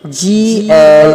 GL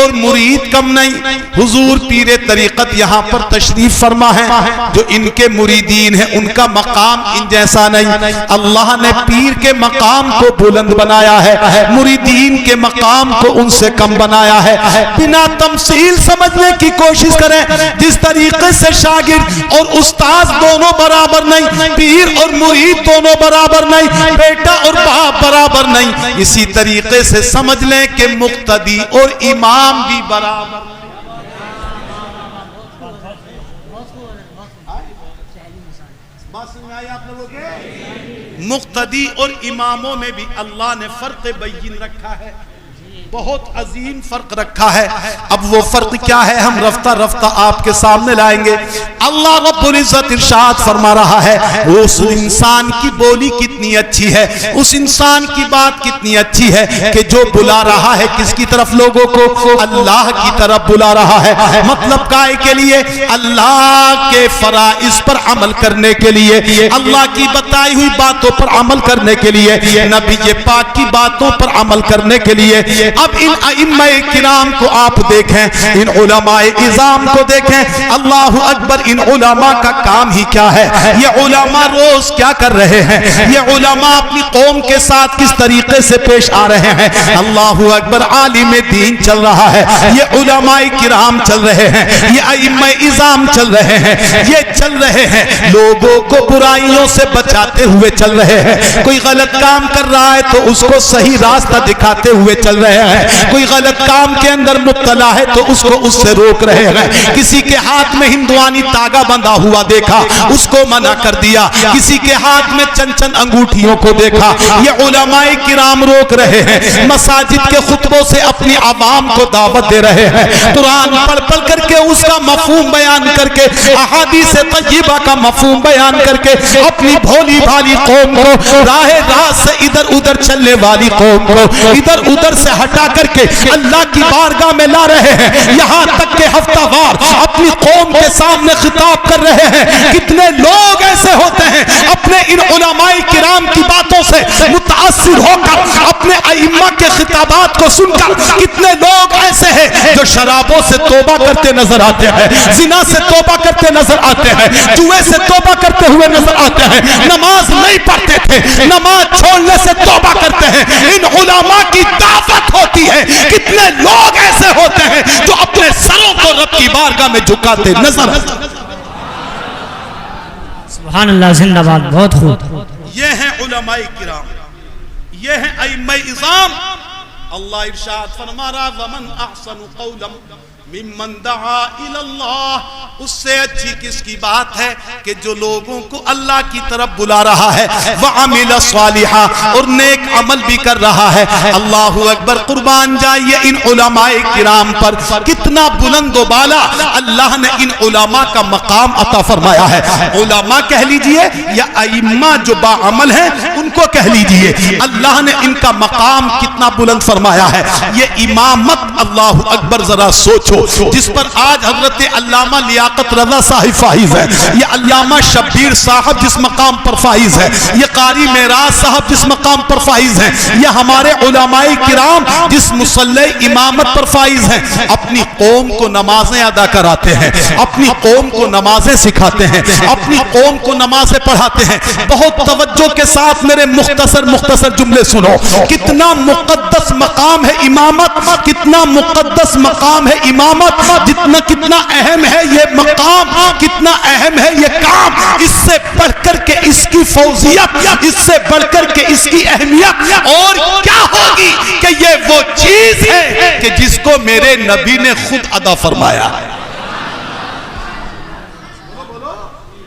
اور مرید کم نہیں۔ حضور پیر طریقت یہاں پر تشریف فرما ہے، جو ان کے مریدین ہیں ان کا مقام ان جیسا نہیں۔ اللہ نے پیر کے مقام کو بلند بنایا ہے، مریدین کے مقام کو ان سے کم بنایا ہے۔ بنا تمثیل سمجھنے کی کوشش کریں، جس طریقے سے شاگرد اور استاذ دونوں برابر نہیں، پیر اور مرید دونوں برابر نہیں، بیٹا اور باپ برابر نہیں، اسی طریقے سے سمجھ لیں کہ مقتدی اور امام بھی برابر۔ مقتدی اور اماموں میں بھی اللہ نے فرق بین رکھا ہے، بہت عظیم فرق رکھا ہے۔ اب وہ فرق کیا ہے ہم رفتہ رفتہ آپ کے سامنے لائیں گے۔ اللہ رب العزت ارشاد فرما رہا ہے، اس انسان کی بولی کتنی اچھی ہے، اس انسان کی بات کتنی اچھی ہے کہ جو بلا رہا ہے کس کی طرف، لوگوں کو اللہ کی طرف بلا رہا ہے۔ مطلب کائے کے لیے؟ اللہ کے فرائض پر عمل کرنے کے لیے، اللہ کی بتائی ہوئی باتوں پر عمل کرنے کے لیے، نبی پاک کی باتوں پر عمل کرنے کے لیے۔ اب ان ائمہ کرام کو آپ دیکھیں، ان علماء اعظام کو دیکھیں، اللہ اکبر، ان علماء کا کام ہی کیا ہے؟ یہ علماء روز کیا کر رہے ہیں؟ یہ علماء اپنی قوم کے ساتھ کس طریقے سے پیش آ رہے ہیں؟ اللہ اکبر، عالم دین چل رہا ہے، یہ علماء کرام چل رہے ہیں، یہ ائمہ اعظام چل رہے ہیں، یہ چل رہے ہیں لوگوں کو برائیوں سے بچاتے ہوئے چل رہے ہیں۔ کوئی غلط کام کر رہا ہے تو اس کو صحیح راستہ دکھاتے ہوئے چل رہے ہیں، کوئی غلط کام کے اندر مبتلا ہے تو اس کو اس سے روک رہے ہیں، کسی کے ہاتھ میں ہندوانی تاگا بندھا ہوا دیکھا اس کو منع کر دیا، کسی کے ہاتھ میں چند انگوٹھیوں کو دیکھا، یہ علماء کرام روک رہے ہیں، مساجد کے خطبوں سے اپنی عوام کو دعوت دے رہے ہیں، قرآن پڑھ پڑھ کر کے اس کا مفہوم بیان کر کے، احادیث طیبہ کا مفہوم بیان کر کے اپنی بھولی بھالی قوم کو، راہ راست سے ادھر ادھر چلنے والی قوم کو ادھر ادھر سے ہٹا کر کے اللہ کی بارگاہ میں لا رہے ہیں، یہاں تک کہ ہفتہ وار اپنی قوم کے سامنے خطاب کر رہے ہیں۔ کتنے لوگ ایسے ہوتے ہیں اپنے ان علماء کرام کی باتوں سے متاثر ہو کر، اپنے ائمہ کے خطابات کو سن کر، کتنے لوگ ایسے ہیں جو شرابوں سے توبہ کرتے نظر آتے ہیں، زنا سے توبہ کرتے نظر آتے ہیں، جوئے سے توبہ کرتے ہوئے نظر آتے ہیں، نماز نہیں پڑھتے تھے، نماز چھوڑنے سے توبہ کرتے ہیں۔ ان علماء کی دعوت ہوتی ہے، کتنے لوگ ایسے ہوتے ہیں جو اپنے سروں کو رب کی بارگاہ میں جھکاتے نظر آتے ہیں۔ سبحان اللہ، زندہ باد، بہت خوب۔ یہ ہیں علماء کرام، یہ ہیں ائمہ اعظام۔ اللہ ارشاد فرما رہا، ومن احسن قولا ممن دعا الی اللہ، اس سے اچھی کس کی بات ہے کہ جو لوگوں کو اللہ کی طرف بلا رہا ہے، وعمل صالحا، اور نیک عمل بھی کر رہا ہے۔ اللہ اکبر، قربان جائیے ان علماء کرام پر، کتنا بلند و بالا اللہ نے ان علماء کا مقام عطا فرمایا ہے۔ علماء کہہ لیجئے یا ائمہ جو باعمل ہیں ان کو کہہ لیجئے، اللہ نے ان کا مقام کتنا بلند فرمایا ہے۔ یہ امامت، اللہ اکبر، ذرا سوچو، جس پر آج حضرت علامہ لیاقت رضا صاحب فائز ہے، یہ علامہ شبیر صاحب جس مقام پر فائز ہے، یہ قاری معراج صاحب جس مقام پر فائز ہیں، یہ ہمارے علماء کرام جس مصلی امامت پر فائز ہیں، اپنی قوم کو نمازیں ادا کراتے ہیں، اپنی قوم کو نمازیں سکھاتے ہیں، اپنی قوم کو نمازیں پڑھاتے ہیں۔ بہت توجہ کے ساتھ میرے مختصر جملے سنو، کتنا مقدس مقام ہے امامت، کتنا مقدس مقام ہے امامت، کتنا اہم ہے یہ مقام، کتنا اہم ہے یہ کام، اس سے بڑھ کر کے اس کی فوزیت، اس سے بڑھ کر کے اس کی اہمیت اور کیا ہوگی کہ یہ وہ چیز ہے کہ جس کو میرے نبی نے خود ادا فرمایا ہے۔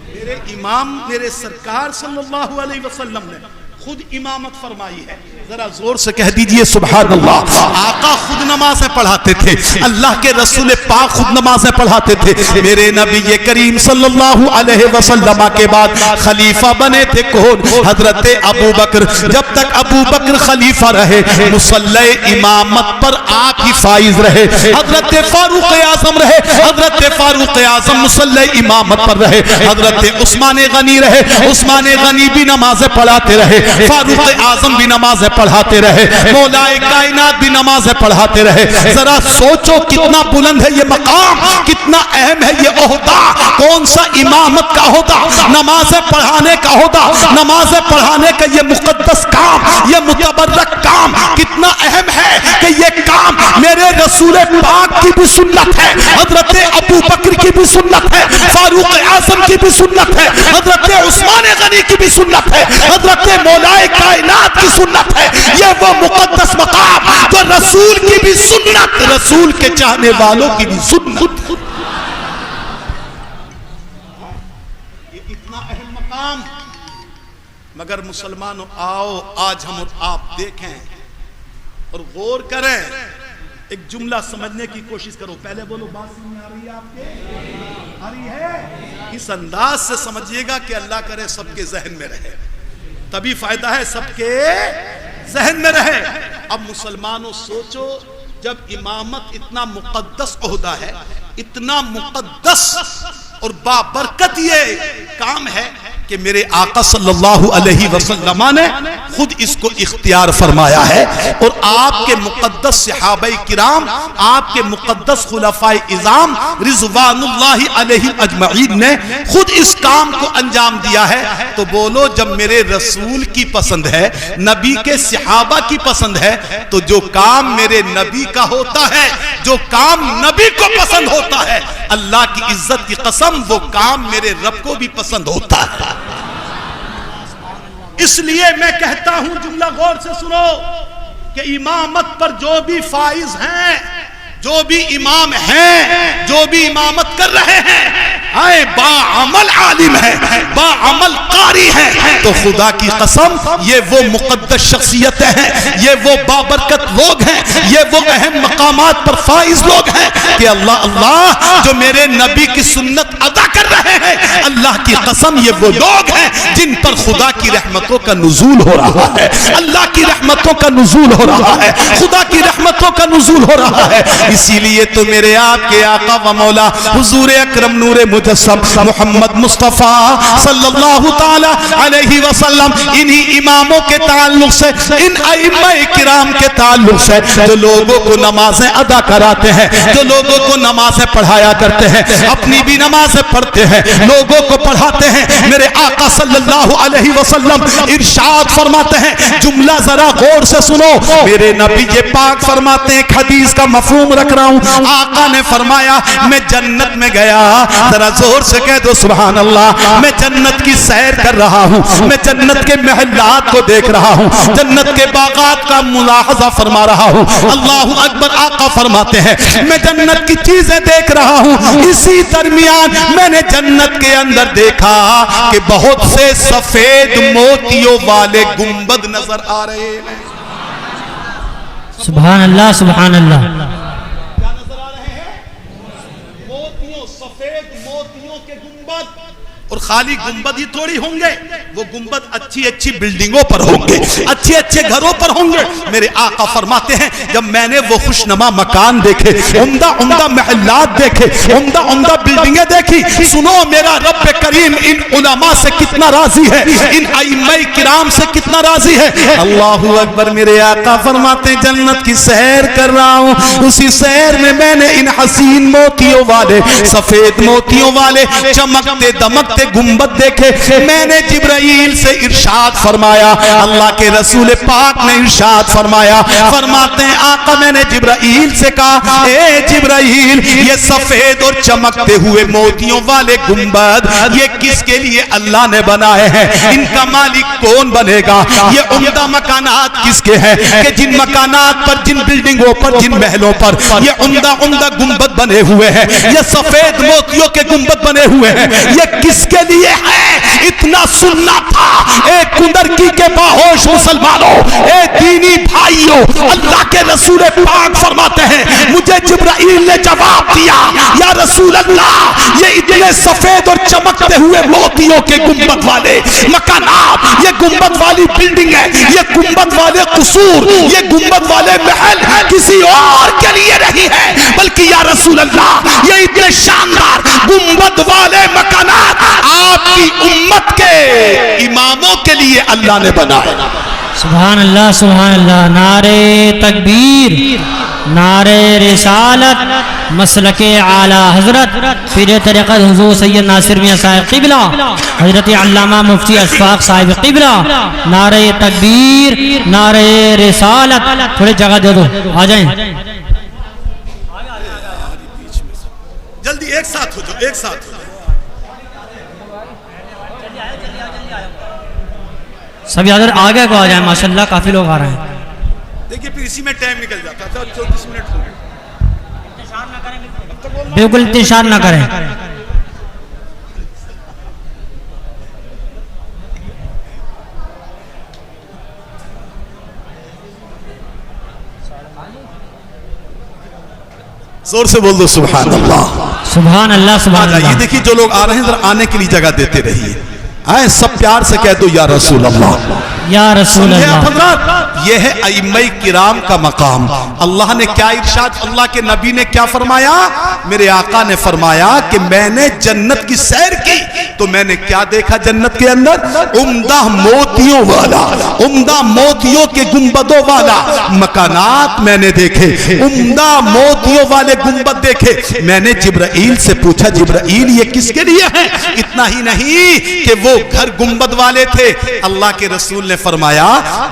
میرے امام، میرے سرکار صلی اللہ علیہ وسلم نے خود امامت فرمائی ہے۔ ذرا زور سے کہہ دیجئے سبحان اللہ۔ آقا خود نمازیں پڑھاتے تھے، اللہ کے رسول پاک خود نمازیں پڑھاتے تھے۔ میرے نبی کریم صلی اللہ علیہ وسلم کے بعد خلیفہ بنے تھے کون؟ حضرت ابو بکر۔ جب تک ابو بکر خلیفہ رہے، مصلی امامت پر آپ ہی فائز رہے۔ حضرت فاروق اعظم رہے، حضرت فاروق اعظم مصلی امامت پر رہے۔ حضرت عثمان غنی رہے، عثمان غنی بھی نمازیں پڑھاتے رہے، فاروق اعظم بھی نمازیں پڑھاتے رہے، مولائے کائنات بھی نمازیں پڑھاتے رہے۔ ذرا سوچو کتنا بلند ہے یہ مقام، کتنا اہم ہے یہ عہدہ۔ کون سا امامت کا عہدہ، نمازیں پڑھانے کا عہدہ، نمازیں پڑھانے کا یہ مقدس کام، یہ متبرک کام کتنا اہم ہے کہ یہ کام میرے رسول پاک کی بھی سنت ہے، حضرت ابو بکر کی بھی سنت ہے، فاروق اعظم کی بھی سنت ہے، حضرت عثمان غنی کی بھی سنت ہے، حضرت مولائے کائنات کی سنت ہے۔ یہ وہ مقدس مقام جو رسول کی بھی سنت، رسول کے چاہنے والوں کی بھی سنت۔ یہ اتنا اہم مقام، مگر مسلمانوں آؤ آج ہم اور آپ دیکھیں اور غور کریں، ایک جملہ سمجھنے کی کوشش کرو۔ پہلے بولو بات سمجھ میں آ رہی ہے آپ کے؟ آ رہی ہے؟ اس انداز سے سمجھیے گا کہ اللہ کرے سب کے ذہن میں رہے، تبھی فائدہ ہے، سب کے ذہن میں رہے۔ اب مسلمانوں سوچو، جب امامت اتنا مقدس عہدہ ہے، اتنا مقدس اور بابرکت یہ کام ہے کہ میرے آقا صلی اللہ علیہ وسلم نے خود اس کو اختیار فرمایا ہے، اور آپ کے مقدس صحابہ کرام، آپ کے مقدس خلفائے اعظام رضوان اللہ علیہ اجمعین نے خود اس کام کو انجام دیا ہے۔ تو بولو جب میرے رسول کی پسند ہے، نبی کے صحابہ کی پسند ہے، تو جو کام میرے نبی کا ہوتا ہے، جو کام نبی کو پسند ہوتا ہے، اللہ کی عزت کی قسم وہ کام میرے رب کو بھی پسند ہوتا ہے۔ اس لیے میں کہتا ہوں، جملہ غور سے سنو، کہ امامت پر جو بھی فائز ہیں، جو بھی امام ہیں، جو بھی امامت کر رہے ہیں، آئے باعمل عالم ہے، باعمل قاری ہے، تو خدا کی قسم یہ وہ مقدس شخصیتیں ہیں، یہ وہ بابرکت لوگ ہیں، یہ وہ اہم مقامات پر فائز لوگ ہیں کہ اللہ اللہ جو میرے نبی کی سنت ادا کر رہے ہیں، اللہ کی قسم یہ وہ لوگ ہیں جن پر خدا کی رحمتوں کا نزول ہو رہا ہے، اللہ کی رحمتوں کا نزول ہو رہا ہے، خدا کی رحمتوں کا نزول ہو رہا ہے۔ اسی لیے تو میرے آپ کے آقا و مولا حضور اکرم نور مجسم محمد مصطفیٰ صلی اللہ تعالی علیہ وسلم انہی اماموں کے تعلق سے، ان ائمہ کرام کے تعلق سے، جو لوگوں کو نمازیں ادا کراتے ہیں، جو لوگوں کو نمازیں پڑھایا کرتے ہیں، اپنی بھی نمازیں پڑھتے ہیں، لوگوں کو پڑھاتے ہیں، میرے آقا صلی اللہ علیہ وسلم ارشاد فرماتے ہیں، جملہ ذرا غور سے سنو، میرے نبی یہ پاک فرماتے ہیں، ایک حدیث کا مفہوم رکھ رہا ہوں، آقا نے فرمایا میں جنت میں گیا، ذرا زور سے کہہ دو سبحان اللہ، میں جنت کی سیر کر رہا ہوں، میں جنت کے محلات کو دیکھ رہا ہوں، جنت کے باغات کا ملاحظہ فرما رہا ہوں، اللہ اکبر۔ آقا فرماتے ہیں میں جنت کی چیزیں دیکھ رہا ہوں، اسی درمیان میں نے جنت کے اندر دیکھا کہ بہت سے سفید موتیوں والے گنبد نظر آ رہے ہیں۔ سبحان اللہ سبحان اللہ۔ کیا نظر آ رہے ہیں؟ موتیوں، سفید موتیوں کے گنبد، اور خالی گنبد ہی تھوڑی ہوں گے، وہ گنبد اچھی اچھی بلڈنگوں پر ہوں گے، اچھے اچھے گھروں پر ہوں گے۔ میرے آقا فرماتے ہیں جب میں نے وہ خوشنما مکان دیکھے، عمدہ عمدہ محلات دیکھے، عمدہ عمدہ بلڈنگیں دیکھی، سنو میرا رب کریم ان علماء سے کتنا راضی ہے، ان ائمہ کرام سے کتنا راضی ہے۔ اللہ اکبر۔ میرے آقا فرماتے ہیں جنت کی سیر کر رہا ہوں، اسی سیر میں میں نے ان حسین موتیوں والے، سفید موتیوں والے، چمکتے دمکتے گنبد دیکھے۔ میں نے جبرائیل سے ارشاد فرمایا، اللہ کے رسول پاک نے ارشاد فرمایا، فرماتے ہیں آقا میں نے جبرائیل سے کہا اے جبرائیل، یہ سفید اور چمکتے ہوئے موتیوں والے گنبد یہ کس کے لیے اللہ نے بنائے ہیں؟ ان کا مالک کون بنے گا؟ یہ عمدہ مکانات کس کے ہیں کہ جن مکانات پر، جن بلڈنگوں پر، جن محلوں پر یہ عمدہ عمدہ گنبد بنے ہوئے ہیں، یہ سفید موتیوں کے گنبد بنے ہوئے ہیں، یہ کس کے لیے ہے؟ اتنا سننا تھا۔ اے کندرکی کے باہوش مسلمانوں، اے دینی بھائیوں، اللہ کے رسول پاک فرماتے ہیں مجھے جبرائیل نے جواب دیا، یا رسول اللہ یہ اتنے سفید اور چمکتے ہوئے موتیوں کے گنبد والے مکانات، یہ گنبد والی بلڈنگ ہے، یہ گنبد والے قصور، یہ گنبد والے محل کسی اور کے لیے نہیں ہے، بلکہ یا رسول اللہ یہ اتنے شاندار گنبد والے مکانات آپ کی امت کے اماموں کے لیے اللہ نے بنائے۔ سبحان اللہ نعرے تکبیر نعرے رسالت مسلک اعلی حضرت پیر طریقت حضور سید ناصر میاں صاحب قبلہ حضرت علامہ مفتی اشفاق صاحب قبلہ نعرے تکبیر نعرے رسالت. تھوڑی جگہ دے دو آ جائیں. جلدی ایک ساتھ ہو جاؤ ایک ساتھ ہو جاؤ. سب ادھر آگے کو آ جائیں ماشاءاللہ کافی لوگ آ رہے ہیں. دیکھیے پھر اسی میں ٹائم نکل جاتا تھا. 34 منٹ ہو گئے. بالکل انتشار نہ کریں. زور سے بول دو سبحان اللہ. سبحان اللہ سبحان یہ اللہ. دیکھیے جو لوگ آ رہے ہیں ذرا آنے کے لیے جگہ دیتے رہیے. آئے سب پیار سے کہہ دو یا رسول اللہ. یا رسول اللہ. یہ ہے ائمہ کرام کا مقام. اللہ نے کیا ارشاد, اللہ کے نبی نے کیا فرمایا؟ میرے آقا نے فرمایا کہ میں نے جنت کی سیر کی تو میں نے کیا دیکھا جنت کے اندر؟ عمدہ موتیوں والا, عمدہ موتیوں کے گنبدوں والا مکانات میں نے دیکھے, عمدہ موتیوں والے گنبد دیکھے. میں نے جبرائیل سے پوچھا جبرائیل یہ کس کے لیے ہے؟ اتنا ہی نہیں کہ وہ گھر گنبد والے تھے. اللہ کے رسول نے فرمایا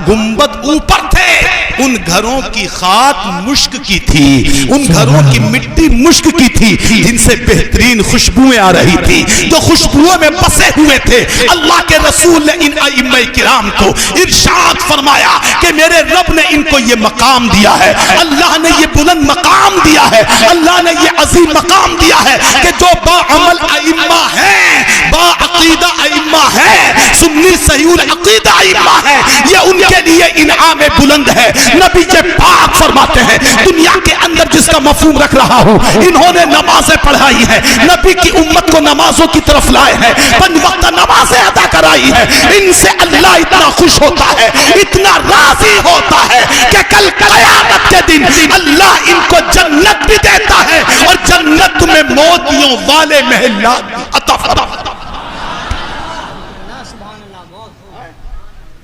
گنبد اوپر تھے, ان گھروں کی خاک مشک کی تھی, ان گھروں کی مٹی مشک کی تھی جن سے بہترین خوشبوئیں آ رہی تھی, جو خوشبوؤں میں بسے ہوئے تھے. اللہ کے رسول نے ان ائمہ کرام کو ارشاد فرمایا کہ میرے رب نے ان کو یہ مقام دیا ہے, اللہ نے یہ بلند مقام دیا ہے, اللہ نے یہ عظیم مقام دیا ہے کہ جو با عمل ائمہ ہیں, با عقیدہ ائمہ ہیں, سنی صحیح العقیدہ ائمہ ہیں, یہ ان کے لیے انعام بلند ہے. نبی پاک فرماتے ہیں دنیا کے اندر جس کا مفہوم رکھ رہا ہوں, انہوں نے نمازیں پڑھائی ہیں, نبی کی امت کو نمازوں کی طرف لائے ہیں, 5 وقت نمازیں ادا کرائی ہیں. ان سے اللہ اتنا خوش ہوتا ہے, اتنا راضی ہوتا ہے کہ کل قیامت کے دن اللہ ان کو جنت بھی دیتا ہے اور جنت میں موتیوں والے محلات عطا فرماتا ہے.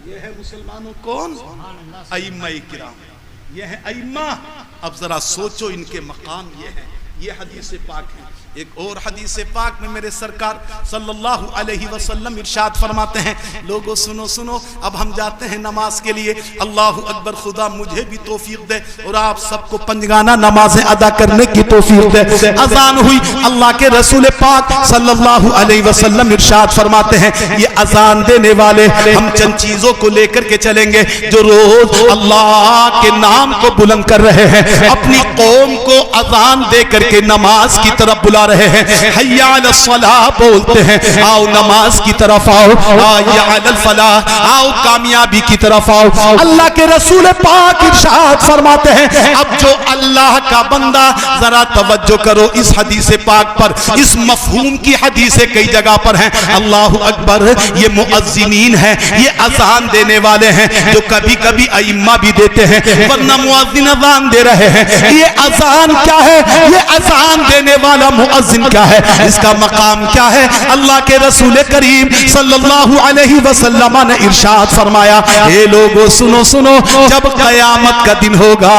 یہ ہے مسلمانوں کون؟ ائمہ کرام. یہ ہے ائمہ. اب ذرا سوچو ان کے مقام یہ ہے. یہ حدیث پاک ہے. ایک اور حدیث پاک میں میرے سرکار صلی اللہ علیہ وسلم ارشاد فرماتے ہیں لوگوں سنو سنو, اب ہم جاتے ہیں نماز کے لیے. اللہ اکبر, خدا مجھے بھی توفیق دے اور آپ سب کو پنجگانہ نمازیں ادا کرنے کی توفیق دے. اذان ہوئی, اللہ کے رسول پاک صلی اللہ علیہ وسلم ارشاد فرماتے ہیں یہ اذان دینے والے ہم چند چیزوں کو لے کر کے چلیں گے جو روز اللہ کے نام کو بلند کر رہے ہیں, اپنی قوم کو اذان دے کر کے نماز کی طرف بلا رہے ہیں. حی علی الصلاح بولتے ہیں, آؤ نماز کی طرف آؤ, حی علی الفلاح, آؤ کامیابی کی طرف آؤ. اللہ کے رسول پاک ارشاد فرماتے ہیں اب جو اللہ کا بندہ, ذرا توجہ کرو اس حدیث پاک پر, اس مفہوم کی حدیثیں کئی جگہ پر ہیں. اللہ اکبر, یہ مؤذنین ہیں, یہ اذان دینے والے ہیں جو کبھی کبھی ائمہ بھی دیتے ہیں ورنہ مؤذن اذان دے رہے ہیں. یہ اذان کیا ہے؟ یہ اذان دینے والا مؤذن کیا ہے, اس کا مقام کیا ہے؟ اللہ کے رسول کریم صلی اللہ علیہ وسلم نے ارشاد فرمایا اے لوگوں سنو سنو, جب قیامت کا دن ہوگا,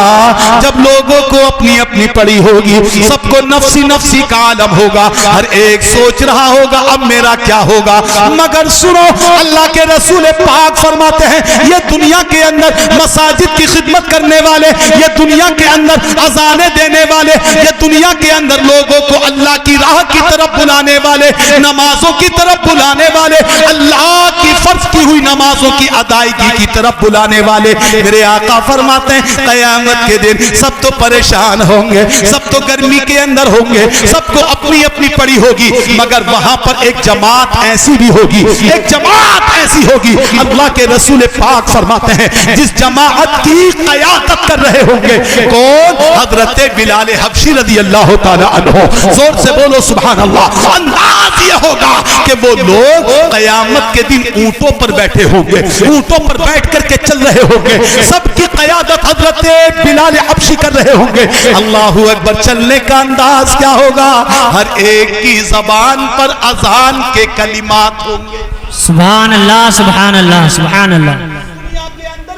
جب لوگوں کو اپنی اپنی پڑی ہوگی, سب کو نفسی نفسی کا عالم ہوگا, ہر ایک سوچ رہا ہوگا اب میرا کیا ہوگا, مگر سنو اللہ کے رسول پاک فرماتے ہیں یہ دنیا کے اندر مساجد کی خدمت کرنے والے, یہ دنیا کے اندر اذانیں دینے والے, یہ دنیا کے اندر لوگوں کو اللہ کی راہ کی طرف بلانے والے, نمازوں کی طرف بلانے والے, اللہ کی فرض کی ہوئی نمازوں کی ادائیگی کی طرف بلانے والے, میرے آقا فرماتے ہیں قیامت کے دن سب تو پریشان ہوں گے, سب تو گرمی کے اندر ہوں گے, سب کو اپنی اپنی پڑی ہوگی, مگر وہاں پر ایک جماعت ایسی بھی ہوگی, ایک جماعت ایسی ہوگی. اللہ کے رسول پاک فرماتے ہیں جس جماعت کی قیادت کر رہے ہوں گے کون؟ حضرت بلال حبشی رضی اللہ تعالی عنہ. زور سے بولو سبحان اللہ. انداز یہ ہوگا کہ وہ لوگ قیامت کے دن اونٹوں پر بیٹھے ہوں گے, اونٹوں پر بیٹھ کر کے چل رہے ہوں گے, سب کی قیادت حضرت بلال حبشی کر رہے ہوں گے. اللہ اکبر, چلنے کا انداز کیا ہوگا؟ ہر ایک کی زبان پر اذان کے کلمات ہوں گے. سبحان اللہ سبحان اللہ سبحان اللہ. دنیا کے اندر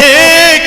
1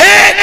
1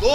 2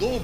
2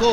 2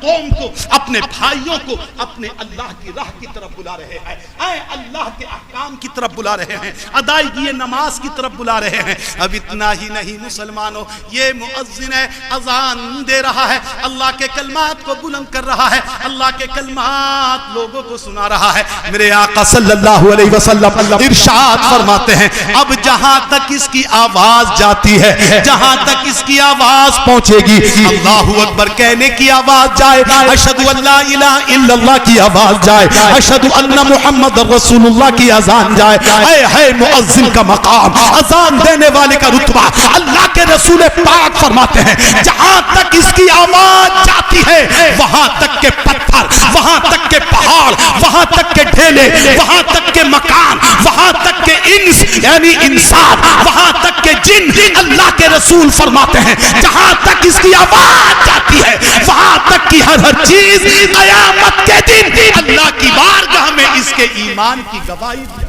قوم کو، اپنے بھائیوں کو اپنے اللہ کی راہ کی طرف بلا رہے ہیں، اے اللہ کے احکام کی طرف بلا رہے ہیں، ادائیگی نماز کی طرف بلا رہے ہیں۔ اب اتنا ہی نہیں مسلمانوں، یہ مؤذن ہے، اذان دے رہا ہے، اللہ کے کلمات کو بلند کر رہا ہے، اللہ کے کلمات لوگوں کو سنا رہا ہے۔ میرے آقا صلی اللہ علیہ وسلم ارشاد فرماتے ہیں اب جہاں تک اس کی آواز جاتی ہے، جہاں تک اس کی آواز پہنچے گی، اللہ اکبر کہنے کی آواز جائے، اشہد ان لا الہ الا اللہ کی آواز جائے، اشہد ان محمد رسول اللہ کی اذان جائے، اے ہے مؤذن کا مقام، اذان دینے والے کا رتبہ۔ اللہ کے رسول پاک فرماتے ہیں جہاں تک اس کی آواز جاتی ہے وہاں تک کے پتھر، وہاں تک کے پہاڑ، وہاں تک کے ڈھیلے، وہاں تک کے مکان، وہاں تک کے انس یعنی انسان، وہاں تک کے جن، اللہ کے رسول فرماتے ہیں جہاں تک اس کی آواز جاتی ہے وہاں تک کی ہر چیز قیامت کے دن اللہ کی بارگاہ میں اس کے ایمان کی گواہی دے۔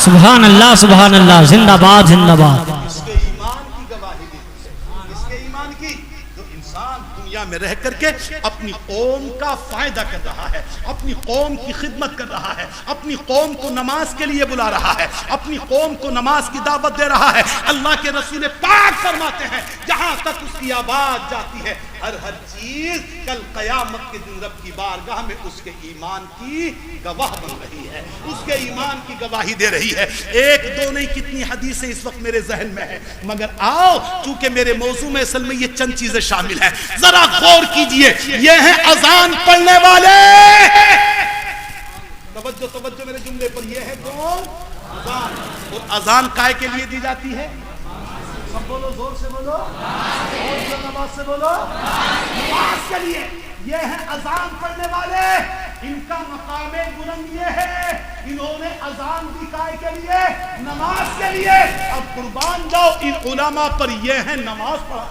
سبحان اللہ سبحان اللہ، زندہ باد زندہ باد۔ اس کے ایمان کی گواہی دی، اس کے ایمان کی، جو انسان دنیا میں رہ کر کے اپنی قوم کا فائدہ کر رہا ہے، اپنی قوم کی خدمت کر رہا ہے، اپنی قوم کو نماز کے لیے بلا رہا ہے، اپنی قوم کو نماز کی دعوت دے رہا ہے۔ اللہ کے رسول پاک فرماتے ہیں جہاں تک اس کی آواز جاتی ہے ہر چیز کل قیامت کے دن رب کی بارگاہ میں اس کے ایمان کی گواہ بن رہی ہے، اس کے ایمان کی گواہی دے رہی ہے۔ ایک دو نہیں کتنی حدیثیں اس وقت میرے ذہن میں ہیں، مگر آؤ چونکہ میرے موضوع میں اصل میں یہ چند چیزیں شامل ہیں، ذرا غور کیجئے۔ یہ ہیں اذان پڑھنے والے، توجہ توجہ میرے جملے پر، یہ ہے کون؟ اذان۔ اور اذان کائے کے لیے دی جاتی ہے؟ سب بولو، زور سے بولو، اور جو نماز سے بولو، نماز کے لیے۔ یہ ہے اذان پڑھنے والے، ان کا مقام بلند یہ ہے، انہوں نے اذان دی کائے کے لیے؟ نماز کے لیے۔ اب قربان جاؤ ان علماء پر، یہ ہے نماز پڑھا۔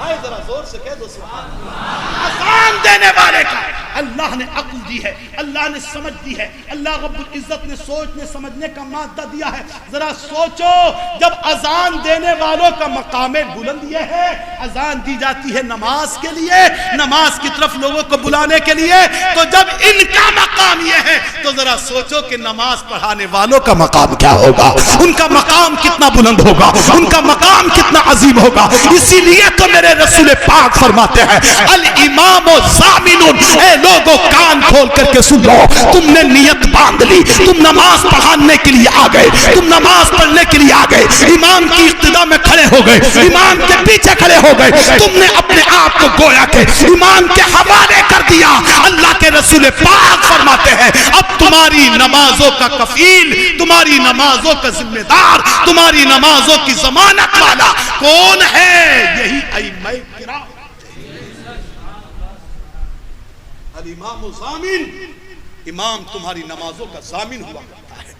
آئے ذرا زور سے کہہ دو سبحان اللہ۔ اذان دینے والے کا اللہ نے عقل دی ہے، اللہ نے سمجھ دی ہے، اللہ رب العزت نے سوچنے سمجھنے کا مادہ دیا ہے۔ ذرا سوچو، جب اذان دینے والوں کا مقام بلند یہ ہے، اذان دی جاتی ہے نماز کے لیے، نماز کی طرف لوگوں کو بلانے کے لیے، تو جب ان کا مقام یہ ہے تو ذرا سوچو کہ نماز پڑھانے والوں کا مقام کیا ہوگا، ان کا مقام کتنا بلند ہوگا، ان کا مقام کتنا عظیم ہوگا۔ اسی لیے تو میرے رسول پاک فرماتے ہیں الامام ضامن، اے لوگوں کان کھول کر کے سن لو، تم نے نیت باندھ لی، تم نماز پڑھانے کے لیے آ گئے، تم نماز پڑھنے کے لیے آ گئے، امام کی اقتدا میں کھڑے ہو گئے، امام کے پیچھے کھڑے ہو گئے، تم نے اپنے آپ کو گویا کہ امام کے حوالے کر دیا۔ اللہ کے رسول پاک فرماتے ہیں اب تمہاری نمازوں کا کفیل، تمہاری نمازوں کا ذمہ دار، تمہاری نمازوں کی ضمانت والا کون ہے؟ یہی ائمہ کرام۔ الامام ضامن، امام تمہاری نمازوں کا ضامن ہوا کرتا ہے،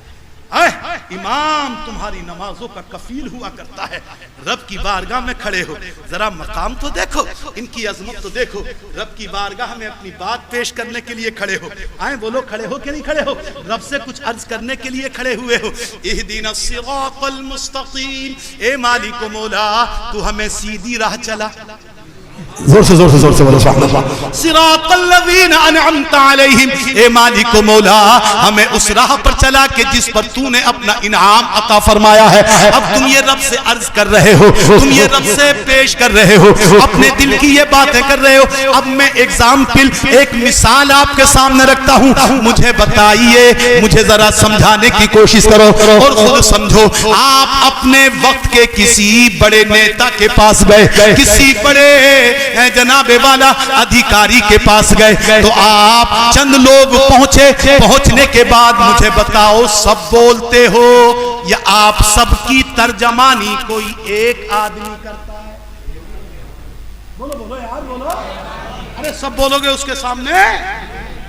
امام تمہاری نمازوں کا کفیل ہوا کرتا ہے۔ رب کی بارگاہ میں کھڑے ہو، ذرا مقام تو دیکھو، ان کی عظمت تو دیکھو، رب کی بارگاہ میں اپنی بات پیش کرنے کے لیے کھڑے ہو۔ آئیں بولو، کھڑے ہو کہ نہیں کھڑے ہو؟ رب سے کچھ عرض کرنے کے لیے کھڑے ہوئے ہو۔ اہدنا الصراط المستقیم، اے مالک و مولا تو ہمیں سیدھی راہ چلا۔ زور سے بولو سبحان اللہ۔ صراط الذین انعمت علیہم، اے مالک و مولا ہمیں اس راہ پر چلا کہ جس پر تو نے اپنا انعام عطا فرمایا ہے۔ اب تم یہ رب سے عرض کر رہے ہو، تم یہ رب سے پیش کر رہے ہو، اپنے دل کی یہ باتیں کر رہے ہو۔ اب میں ایگزامپل، ایک مثال آپ کے سامنے رکھتا ہوں، مجھے بتائیے، مجھے ذرا سمجھانے کی کوشش کرو اور خود سمجھو۔ آپ اپنے وقت کے کسی بڑے نیتا کے پاس گئے، کسی بڑے جناب والا ادھیکاری کے پاس گئے، تو آپ چند لوگ پہنچنے کے بعد مجھے بتاؤ سب بولتے ہو یا آپ سب کی ترجمانی کوئی ایک آدمی کرتا ہے؟ بولو بولو یار بولو، ارے سب بولو گے اس کے سامنے؟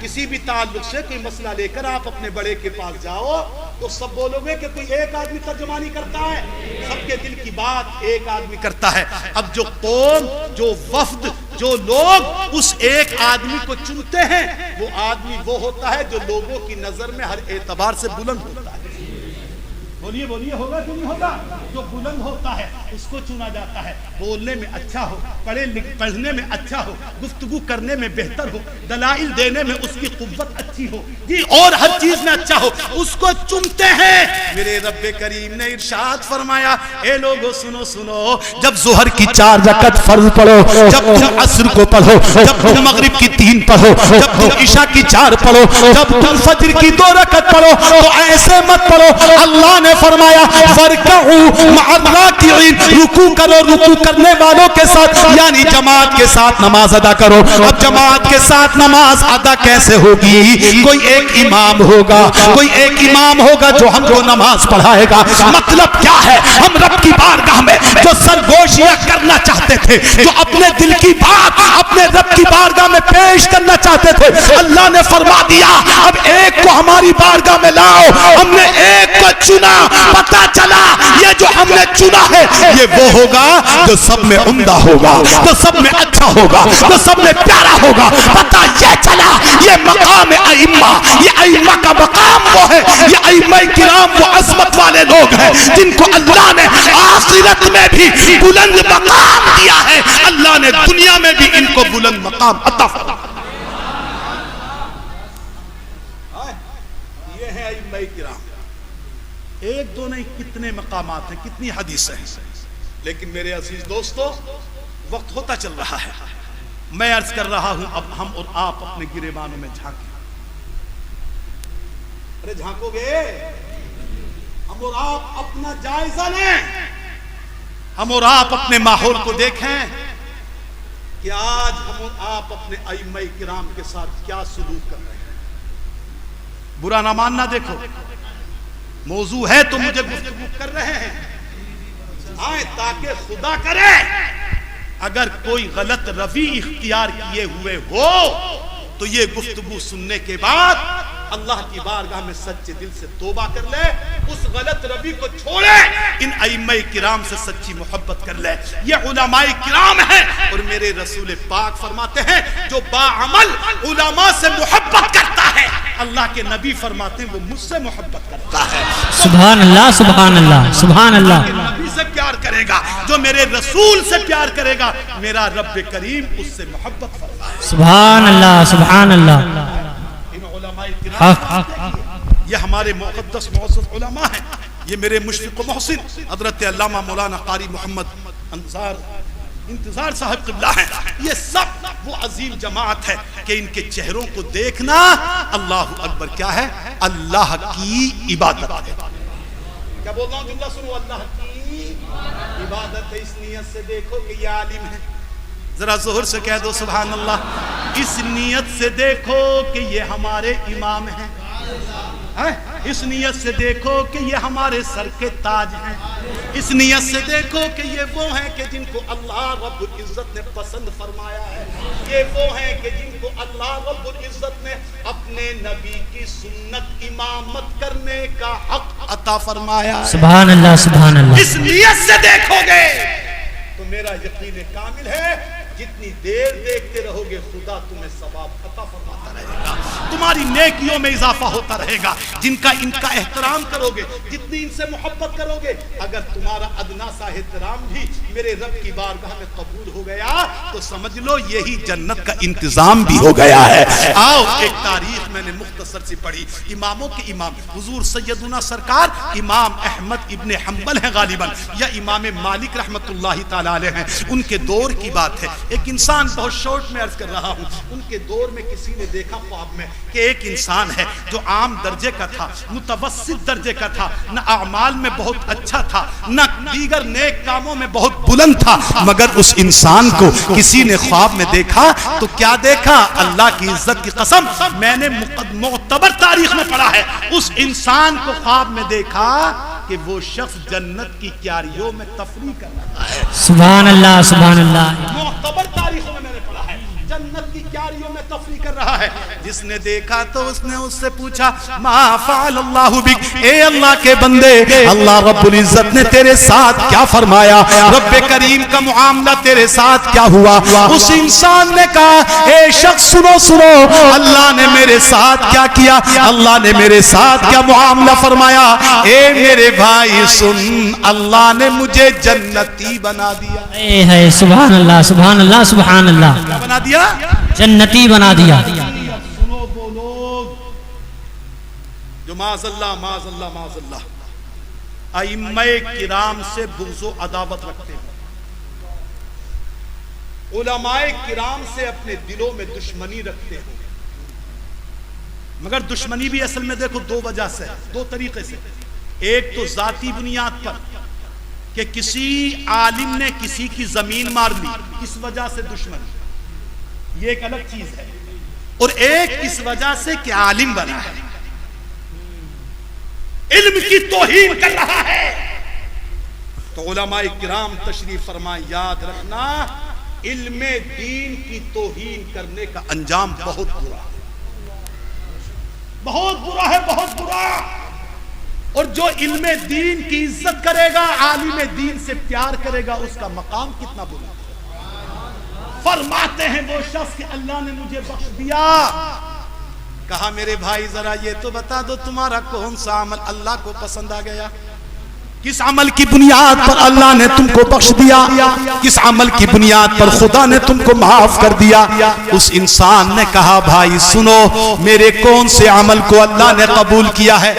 کسی بھی تعلق سے کوئی مسئلہ لے کر آپ اپنے بڑے کے پاس جاؤ تو سب بولو گے کہ کوئی ایک آدمی ترجمانی کرتا ہے؟ سب کے دل کی بات ایک آدمی کرتا ہے۔ اب جو قوم، جو وفد، جو لوگ اس ایک آدمی کو چنتے ہیں، وہ آدمی وہ ہوتا ہے جو لوگوں کی نظر میں ہر اعتبار سے بلند ہوتا ہے۔ بولیے بولیے ہوگا کہ نہیں ہوگا؟ جو بلند ہوتا ہے اس کو چنا جاتا ہے، بولنے میں اچھا ہو، پڑھنے میں اچھا ہو، گفتگو کرنے میں بہتر ہو، دلائل دینے میں اس کی قوت اچھی ہو جی، اور ہر چیز میں اچھا ہو، اس کو چنتے ہیں۔ میرے رب کریم نے ارشاد فرمایا، اے لوگو سنو سنو، جب ظہر کی 4 رکعت فرض پڑھو، جب تم عصر کو پڑھو، جب تم مغرب کی 3 پڑھو، جب تم عشاء کی 4 پڑھو، جب تم فجر کی 2 رکعت پڑھو، تو ایسے مت پڑھو۔ اللہ نے فرمایا فَارْكَعُوا مَعَ الرَّاكِعِينَ، رکوع کرو رکوع کرنے والوں کے ساتھ، یعنی جماعت کے ساتھ نماز ادا کرو۔ اب جماعت کے ساتھ نماز ادا کیسے ہوگی؟ کوئی ایک امام ہوگا، کوئی ایک امام ہوگا جو ہم کو نماز پڑھائے گا۔ مطلب کیا ہے؟ ہم رب کی بارگاہ میں جو سرگوشیاں کرنا چاہتے تھے، جو اپنے دل کی بات اپنے رب کی بارگاہ میں پیش کرنا چاہتے تھے، اللہ نے فرما دیا اب ایک کو ہماری بارگاہ میں لاؤ۔ ہم نے ایک کو چنا، پتا چلا یہ جو ہم نے چنا ہے یہ وہ ہوگا جو سب میں عمدہ ہوگا، جو سب میں اچھا ہوگا، جو سب میں پیارا ہوگا۔ پتا یہ چلا یہ مقام ائمہ، یہ ائمہ کا مقام وہ ہے، یہ ائمہ کرام وہ عظمت والے لوگ ہیں جن کو اللہ نے آخرت میں بھی بلند مقام دیا ہے، اللہ نے دنیا میں بھی ان کو بلند مقام عطا فرمایا۔ یہ ہے ائمہ کرام، ایک دو نہیں کتنے مقامات ہیں، کتنی حدیثیں ہیں۔ لیکن میرے عزیز دوستو وقت ہوتا چل رہا ہے، میں عرض کر رہا ہوں اب ہم اور آپ اپنے گریبانوں میں جھانکیں۔ ارے جھانکو گے؟ ہم اور آپ اپنا جائزہ لیں، ہم اور آپ اپنے ماحول کو دیکھیں کہ آج ہم اور آپ اپنے ائمہ کرام کے ساتھ کیا سلوک کر رہے ہیں۔ برا نہ ماننا، دیکھو موضوع ہے تو مجھے گفتگو کر رہے ہیں، آئے تاکہ خدا کرے اگر کوئی غلط روی اختیار کیے ہوئے ہو تو یہ گفتگو سننے کے بعد اللہ کی بارگاہ میں سچے دل سے توبہ کر لے، اس غلط روی کو چھوڑے، ان ائمہ کرام سے سچی محبت کر لے۔ یہ علماء کرام ہیں، اور میرے رسول پاک فرماتے ہیں جو باعمل علماء سے محبت کرتا ہے، اللہ کے نبی فرماتے ہیں وہ مجھ سے محبت کرتا ہے۔ سبحان اللہ سبحان اللہ سبحان اللہ۔ جو نبی سے پیار کرے گا، جو میرے رسول سے پیار کرے گا، میرا رب کریم اس سے محبت فرمائے۔ سبحان اللہ سبحان اللہ۔ یہ ہمارے مقدس معزز علماء ہیں، یہ میرے مشفق و محسن حضرت علامہ مولانا قاری محمد انتظار صاحب قبلہ ہیں۔ یہ سب وہ عظیم جماعت ہے کہ ان کے چہروں کو دیکھنا اللہ اکبر کیا ہے؟ اللہ کی عبادت ہے۔ کیا بول رہا ہوں جملہ سنو، اللہ کی عبادت ہے۔ اس نیت سے دیکھو کہ یہ عالم ہے، ذرا ظہر سے کہہ دو سبحان اللہ۔ اس نیت سے دیکھو کہ یہ ہمارے امام ہیں، اس نیت سے دیکھو کہ یہ ہمارے سر کے تاج ہیں، اس نیت سے دیکھو کہ یہ وہ ہیں کہ جن کو اللہ رب العزت نے پسند فرمایا ہے، یہ وہ ہیں کہ جن کو اللہ رب العزت نے اپنے نبی کی سنت امامت کرنے کا حق عطا فرمایا ہے۔ سبحان اللہ سبحان اللہ۔ اس نیت سے دیکھو گے تو میرا یقین کامل ہے جتنی دیر دیکھتے رہو گے خدا تمہیں ثواب عطا فرماتا رہے گا، تمہاری نیکیوں میں اضافہ ہوتا رہے گا۔ جن کا ان کا احترام کرو گے، جتنی ان سے محبت کرو گے، اگر تمہارا ادنا سا احترام بھی میرے رب کی بارگاہ میں قبول ہو گیا تو سمجھ لو یہی جنت کا انتظام بھی ہو گیا ہے۔ آؤ ایک تاریخ میں نے مختصر سی پڑھی، اماموں کے امام حضور سیدنا سرکار امام احمد ابن حنبل ہیں غالباً، یا امام مالک رحمت اللہ تعالی علیہ ہیں، ان کے دور کی بات ہے۔ ایک انسان، بہت شارٹ میں عرض کر رہا ہوں، ان کے دور میں کسی نے دیکھا خواب میں کہ ایک انسان ہے جو عام درجے کا تھا، متوسط درجے کا تھا، نہ اعمال میں بہت اچھا تھا، نہ دیگر نیک کاموں میں بہت بلند تھا، مگر اس انسان کو کسی نے خواب میں دیکھا تو کیا دیکھا؟ اللہ کی عزت کی قسم میں نے معتبر تاریخ میں پڑھا ہے، اس انسان کو خواب میں دیکھا کہ وہ شخص جنت کی کیاریوں میں تفریح کر رہا ہے۔ سبحان اللہ سبحان اللہ۔ معتبر تاریخوں میں نے پڑھا ہے، جنت کی کیاریوں میں تفریح کر رہا ہے. جس نے دیکھا تو اس نے اس سے پوچھا ما فعل اللہ بک، اے اللہ کے بندے اللہ رب العزت نے تیرے ساتھ کیا فرمایا، رب کریم کا معاملہ تیرے ساتھ کیا ہوا؟ اس انسان نے کہا اے شخص سنو سنو، اللہ نے میرے ساتھ کیا کیا، اللہ نے میرے ساتھ کیا معاملہ فرمایا. اے میرے بھائی سن، اللہ نے مجھے جنتی بنا دیا. اے ہے سبحان اللہ سبحان اللہ سبحان اللہ. کیا بنا دیا؟ جنتی بنا دیا. سنو وہ لوگ جو معاذ اللہ معاذ اللہ معاذ اللہ ائمہ کرام سے بغض و عداوت رکھتے ہیں، علماء کرام سے اپنے دلوں میں دشمنی رکھتے ہیں. مگر دشمنی بھی اصل میں دیکھو دو وجہ سے، دو طریقے سے. ایک تو ذاتی بنیاد پر کہ کسی عالم نے کسی کی زمین مار لی، اس وجہ سے دشمنی، یہ ایک الگ چیز ہے. اور ایک اس وجہ سے کہ عالم بنا ہے، علم کی توہین کر رہا ہے. تو علماء کرام تشریف فرمائیں، یاد رکھنا علم دین کی توہین کرنے کا انجام بہت برا ہے، بہت برا ہے، بہت برا. اور جو علم دین کی عزت کرے گا، عالم دین سے پیار کرے گا، اس کا مقام کتنا بلند ہے. فرماتے ہیں وہ شخص کہ اللہ نے مجھے بخش دیا. کہا میرے بھائی ذرا یہ تو بتا دو تمہارا کون سا عمل اللہ کو پسند آ گیا، کس عمل کی بنیاد پر اللہ نے تم کو بخش دیا، کس عمل کی بنیاد پر خدا نے تم کو معاف کر دیا. اس انسان نے کہا بھائی سنو، میرے کون سے عمل کو اللہ نے قبول کیا ہے.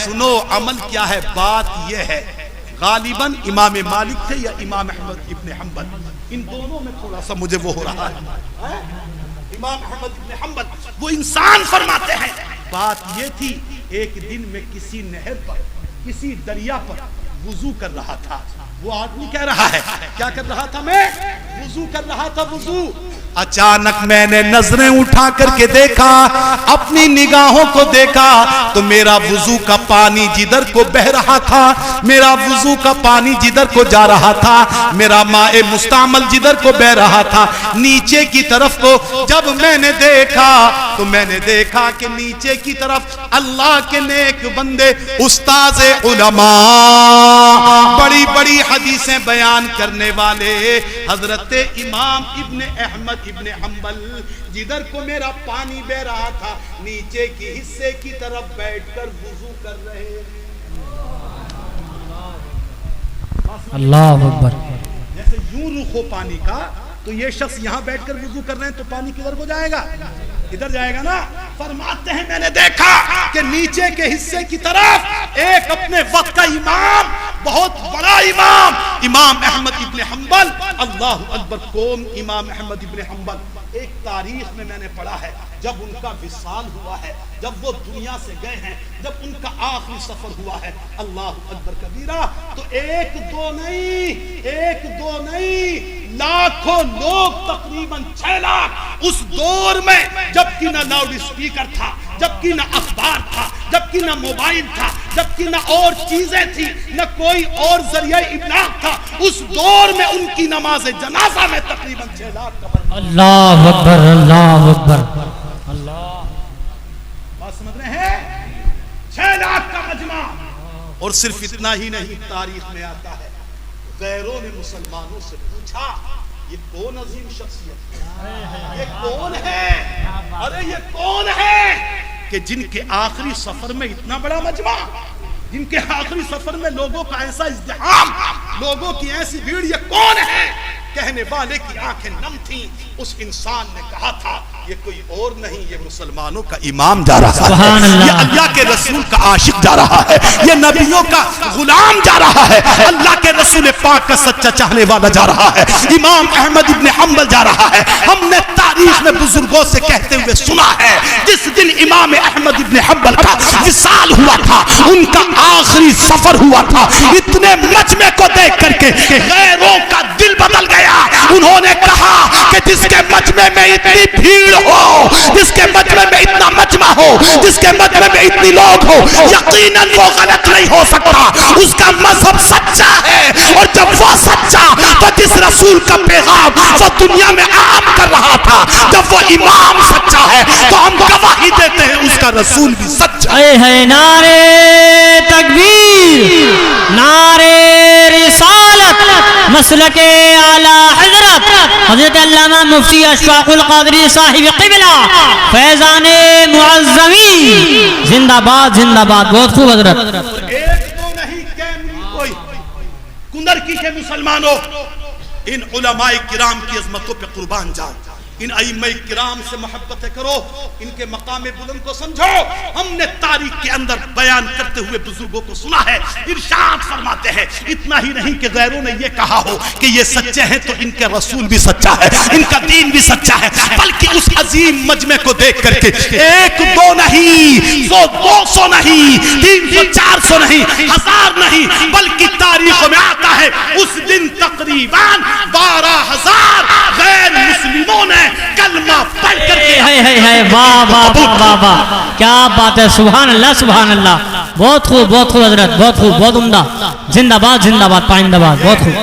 سنو عمل کیا ہے. بات یہ ہے غالباً امام مالک تھے یا امام احمد ابن حنبل، ان دونوں میں تھوڑا سا مجھے وہ ہو رہا ہے. امام احمد ابن حنبل وہ انسان فرماتے ہیں بات یہ تھی، ایک دن میں کسی نہر پر کسی دریا پر وضو کر رہا تھا. وہ آدمی کہہ رہا ہے کیا کر رہا تھا، میں وضو کر رہا تھا وضو. اچانک میں نے نظریں اٹھا کر کے دیکھا، اپنی نگاہوں کو دیکھا تو میرا وضو کا پانی جدھر کو بہ رہا تھا، میرا وضو کا پانی جدھر کو جا رہا تھا، میرا ماء مستعمل جدھر کو بہ رہا تھا، نیچے کی طرف کو جب میں نے دیکھا تو میں نے دیکھا کہ نیچے کی طرف اللہ کے نیک بندے استاذ علماء، بڑی بڑی حدیثیں بیان کرنے والے حضرت امام ابن احمد ابن حنبل جدھر کو میرا پانی بہ رہا تھا، نیچے کی حصے کی طرف بیٹھ کر وضو کر رہے. اللہ اکبر. جیسے یوں رخ ہو پانی کا تو یہ شخص یہاں بیٹھ کر وضو کر رہے ہیں تو پانی کدھر کو جائے گا، ادھر جائے گا نا. فرماتے ہیں میں نے دیکھا کہ نیچے کے حصے کی طرف ایک اپنے وقت کا امام، بہت بڑا امام، امام احمد ابن حنبل. اللہ اکبر. کون امام احمد ابن حنبل؟ ایک تاریخ میں نے پڑھا ہے جب ان کا وصال ہوا ہے، جب وہ دنیا سے گئے ہیں، جب ان کا آخری سفر ہوا ہے، اللہ اکبر کبیرہ، تو ایک دو نہیں لاکھوں لوگ، تقریباً 6 لاکھ اس دور میں، جبکہ نہ لاؤڈ اسپیکر تھا، جبکہ نہ اخبار تھا، جبکہ نہ موبائل تھا، جبکہ نہ اور چیزیں تھی، نہ کوئی اور ذریعہ ابلاغ تھا، اس دور میں ان کی نماز جنازہ میں تقریباً 6 لاکھ کا. اللہ اکبر اللہ اکبر. بات سمجھ رہے ہیں؟ 6 لاکھ کا مجمع. اور صرف اتنا ہی نہیں، تاریخ میں آتا ہے غیروں نے مسلمانوں سے پوچھا یہ کون عظیم شخصیت ہے، یہ کون ہے، ارے یہ کون ہے کہ جن کے آخری سفر میں اتنا بڑا مجمع، جن کے آخری سفر میں لوگوں کا ایسا ازدحام، لوگوں کی ایسی بھیڑ، یہ کون ہے؟ کہنے والے کی آنکھیں نم تھیں. اس انسان نے کہا تھا یہ کوئی اور نہیں، یہ مسلمانوں کا امام جا رہا ہے، یہ اللہ کے رسول کا عاشق جا رہا ہے، یہ نبیوں کا غلام جا رہا ہے، اللہ کے رسول پاک کا سچا چاہنے والا جا رہا ہے، امام احمد ابن حنبل جا رہا ہے. ہم نے تاریخ میں بزرگوں سے کہتے ہوئے سنا ہے جس دن امام احمد ابن حنبل کا وصال ہوا تھا، ان کا آخری سفر ہوا تھا، اتنے مجمع کو دیکھ کر کے غیروں کا دل بدل گیا. انہوں نے کہا کہ جس کے مجمع میں اتنی بھیڑ ہو، جس کے مجمع میں اتنا مجمع ہو، جس کے مجمع میں اتنی لوگ ہو، یقیناً وہ غلط نہیں ہو سکتا، اس کا مذہب سچا ہے. اور جب وہ سچا تو جس رسول کا پیغام وہ دنیا میں عام کر رہا تھا، سچا. جب وہ امام سچا ہے تو ہم گواہی دیتے ہیں اس کا رسول بھی سچا ہے. ہے نعرے تکبیر، نعرے رسالت، مسلک اعلی حضرت حضرت علامہ مفتی اشفاق القادری صاحب قبلہ فیضان معظمی زندہ باد زندہ باد. بہت خوب حضرت. ایک تو نہیں کیمری کوئی کندر کی کے مسلمانوں، ان علماء کرام کی عظمتوں پہ قربان جاؤ، ان ائمہ کرام سے محبت کرو، ان کے مقام بلند کو سمجھو. ہم نے تاریخ کے اندر بیان کرتے ہوئے بزرگوں کو سنا ہے، ارشاد فرماتے ہیں اتنا ہی نہیں کہ غیروں نے یہ کہا ہو کہ یہ سچے ہیں تو ان کے رسول بھی سچا ہے، ان کا دین بھی سچا ہے، بلکہ اس عظیم مجمع کو دیکھ کر کے ایک دو نہیں، 200 نہیں، 300 400 نہیں، 1000 نہیں، بلکہ تاریخ میں آتا ہے اس دن تقریباً 12,000 غیر مسلموں نے کلمہ پڑھ کر کے واہ واہ واہ واہ، کیا بات ہے. سبحان اللہ سبحان اللہ. بہت خوب بہت خوب حضرت، بہت خوب، بہت عمدہ. زندہ باد زندہ باد پائندہ باد. بہت خوب.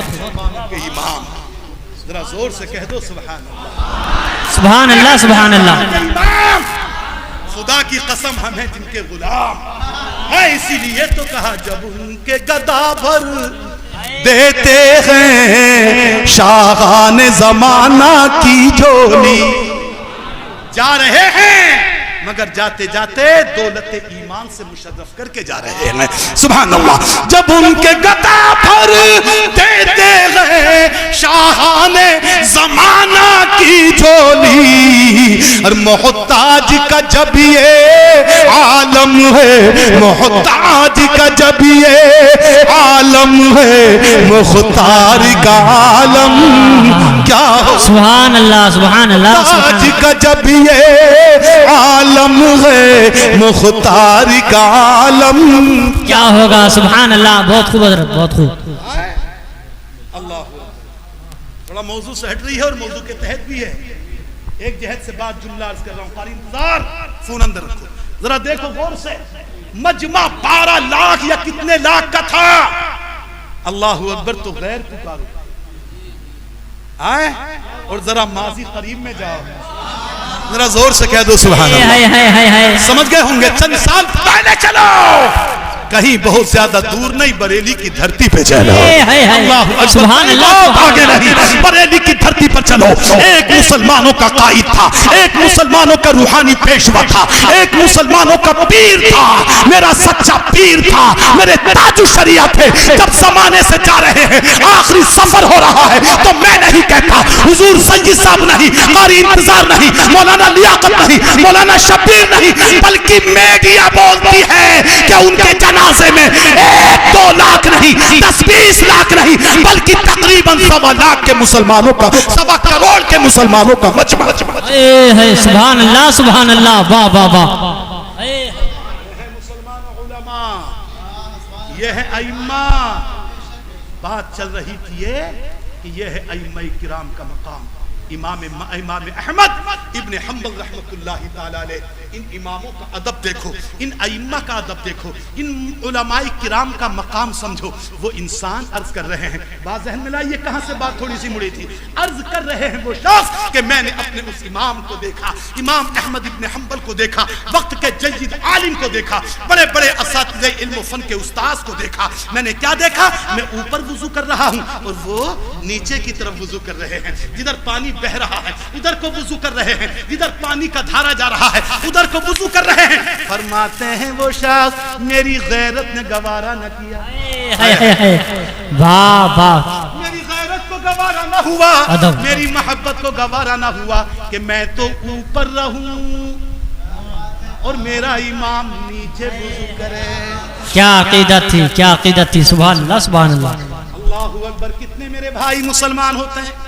امام ذرا زور سے کہہ دو سبحان اللہ. سبحان اللہ سبحان اللہ. امام خدا کی قسم ہم ہیں جن کے غلام ہے، اسی لیے تو کہا جب ان کے گدا بھر دیتے ہیں شاہان زمانہ کی جھولی. جا رہے ہیں مگر جاتے جاتے دولت ایمان سے مشرف کر کے جا رہے ہیں. سبحان اللہ. جب ان کے گدا پر دیتے ہیں شاہان زمانہ کی جھولی، اور محتاج کا جب یہ عالم ہے، محتاج کا جب یہ عالم ہے، مختار کا عالم کیا ہو. سبحان اللہ سبحان اللہ. محتاج کا جب یہ عالم ہے، مختار کا عالم کیا ہوگا. سبحان اللہ. بہت خوب حضرت بہت خوب. اللہ تھوڑا موضوع سے ہٹ رہی ہے اور موضوع کے تحت بھی ہے. ایک جہت سے بات جملہ عرض کر رہا ہوں، قاری انتظار، فون اندر رکھو، ذرا دیکھو غور سے. مجمع 12 لاکھ یا کتنے لاکھ کا تھا. اللہ اکبر تو غیر پکارو آئے، اور ذرا ماضی قریب میں جاؤ، ذرا زور سے کہہ دو سبحان اللہ. سمجھ گئے ہوں گے. چند سال پہلے چلو، کہیں بہت زیادہ دور نہیں، بریلی کی دھرتی پہ چلو. اللہ سبحان اللہ. آگے نہیں، بریلی کی دھرتی پر چلو. ایک مسلمانوں کا قائد تھا، ایک مسلمانوں کا روحانی پیشوا تھا، ایک مسلمانوں کا پیر تھا، میرا سچا پیر تھا، میرے تاج الشریعہ تھے. جب زمانے سے جا رہے ہیں، آخری سفر ہو رہا ہے، تو میں نہیں کہتا حضور سید صاحب نہیں، قاری انتظار نہیں، مولانا لیاقت نہیں، مولانا شبیر نہیں، بلکہ میڈیا بولتی ہے کہ ان کے جنازے میں 1-2 لاکھ نہیں، 10-20 لاکھ نہیں، بلکہ تقریباً 1.25 لاکھ کے مسلمانوں کا، 1.25 کروڑ کے مسلمانوں کا مجمع. سبحان اللہ سبحان اللہ. واہ واہ واہ. مسلمان علماء، یہ ہے ائمہ. بات چل رہی تھی یہ کہ یہ ہے ائمہ کرام کا مقام. امام احمد ابن حنبل رحمت اللہ تعالی علیہ، ان اماموں کا ادب دیکھو، ان ائمہ کا ادب دیکھو، ان علماء کرام کا مقام سمجھو. وہ انسان عرض کر رہے ہیں، بات ذہن میں لائیے کہاں سے بات تھوڑی سی مڑی تھی. عرض کر رہے ہیں وہ شخص کہ میں نے اپنے اس امام کو دیکھا، امام احمد ابن حنبل کو دیکھا، وقت کے جید عالم کو دیکھا، بڑے بڑے اساتذہ علم و فن کے استاذ کو دیکھا. میں نے کیا دیکھا؟ میں اوپر وضو کر رہا ہوں اور وہ نیچے کی طرف وضو کر رہے ہیں. جدھر پانی بہ رہا ہے ادھر کو وضو کر رہے ہیں، جدھر پانی کا دھارا جا رہا ہے ادھر کو وضو کر رہے ہیں. فرماتے ہیں وہ شخص میری غیرت نے گوارا نہ کیا، واہ واہ. میری غیرت کو گوارا نہ ہوا، میری محبت کو گوارا نہ ہوا کہ میں تو اوپر رہوں اور میرا امام نیچے وضو کرے. کیا عقیدت تھی، کیا عقیدت تھی. سبحان اللہ سبحان اللہ. اللہ اکبر. کتنے میرے بھائی مسلمان ہوتے ہیں.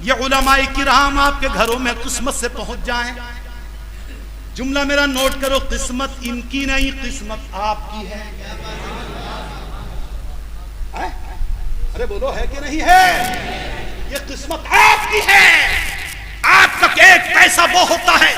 یہ علماء کرام آپ کے گھروں میں قسمت سے پہنچ جائیں. جملہ میرا نوٹ کرو، قسمت ان کی نہیں، قسمت آپ کی ہے. ارے بولو ہے کہ نہیں ہے؟ یہ قسمت آپ کی ہے. آپ کا ایک پیسہ وہ ہوتا ہے.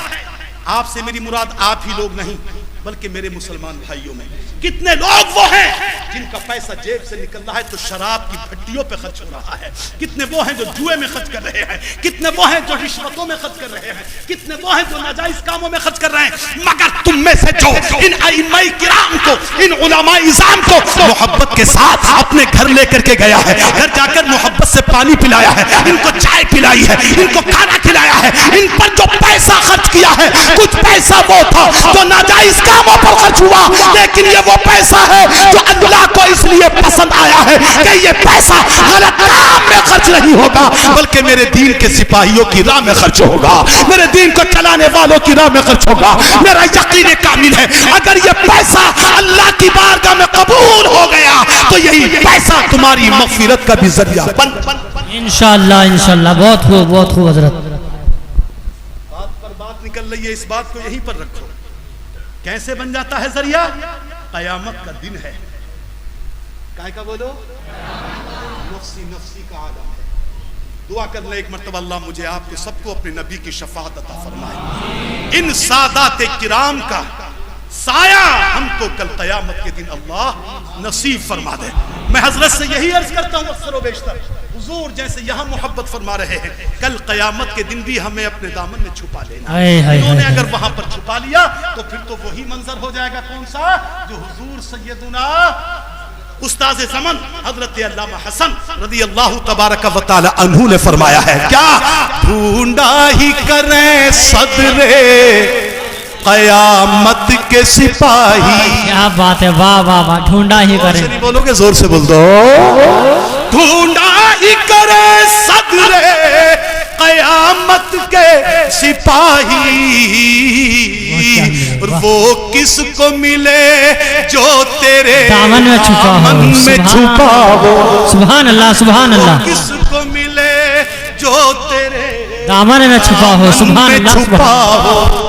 آپ سے میری مراد آپ ہی لوگ نہیں، بلکہ میرے مسلمان بھائیوں میں کتنے لوگ وہ ہیں جن کا پیسہ جیب سے نکل رہا ہے تو شراب کی بھٹیوں پہ خرچ ہو رہا ہے، کتنے وہ ہیں جو جوئے میں خرچ کر رہے ہیں، کتنے وہ ہیں جو رشوتوں میں خرچ کر رہے ہیں، کتنے وہ ہیں جو ناجائز کاموں میں خرچ کر رہے ہیں، مگر تم میں سے جو ان ائمہ کرام کو، ان علماء اعظام کو محبت کے ساتھ اپنے گھر لے کر کے گیا ہے، گھر جا کر محبت سے پانی پلایا ہے، ان کو چائے پلائی ہے، ان کو کھانا کھلایا ہے، ان پر جو پیسہ خرچ کیا ہے کچھ پیسہ وہ تھا جو ناجائز کاموں پر خرچ ہوا، لیکن یہ وہ پیسہ ہے جو اللہ کو اس لیے پسند آیا ہے کہ یہ پیسہ غلط کام میں خرچ نہیں ہوگا بلکہ میرے دین کے سپاہیوں کی راہ میں خرچ ہوگا، میرے دین کو چلانے والوں کی راہ میں خرچ ہوگا۔ میرا یقین کامل ہے اگر یہ پیسہ اللہ کی بارگاہ میں قبول ہو گیا تو یہی پیسہ تمہاری مغفرت کا بھی ذریعہ بن انشاءاللہ بہت خوب حضرت۔ بات پر بات نکل رہی ہے، اس بات کو یہیں پر رکھو۔ کیسے بن جاتا ہے ذریعہ؟ قیامت کا دن ہے، کائے کا بولو؟ نفسی نفسی کا عالم ہے۔ دعا کر لیں ایک مرتبہ اللہ مجھے آپ کو سب کو اپنے نبی کی شفاعت عطا فرمائے، ان سادات کرام کا سایہ ہم کو کل قیامت کے دن اللہ نصیب فرما دے۔ میں حضرت سے یہی عرض کرتا ہوں اکثر و بیشتر، حضور جیسے یہاں محبت فرما رہے ہیں، کل قیامت کے دن بھی ہمیں اپنے دامن میں چھپا لینا۔ انہوں نے اگر وہاں پر چھپا لیا تو پھر تو وہی منظر ہو جائے گا، کون سا؟ جو حضور سیدنا استاذ زمن حضرت علامہ حسن رضی اللہ تبارک و تعالی عنہ نے فرمایا ہے، کیا ڈھونڈا ہی کریں صدرے قیامت کے سپاہی۔ کیا بات ہے، واہ واہ واہ، ڈھونڈا ہی کریں۔ نہیں بولو گے، زور سے بول دو۔ ڈھونڈا ہی کریں صدرے قیامت کے سپاہی، اور وہ کس کو ملے جو تیرے دامن میں چھپا ہو۔ سبحان اللہ سبحان اللہ۔ کس کو ملے جو تیرے دامن میں چھپا ہو، سبحان اللہ سبحان اللہ۔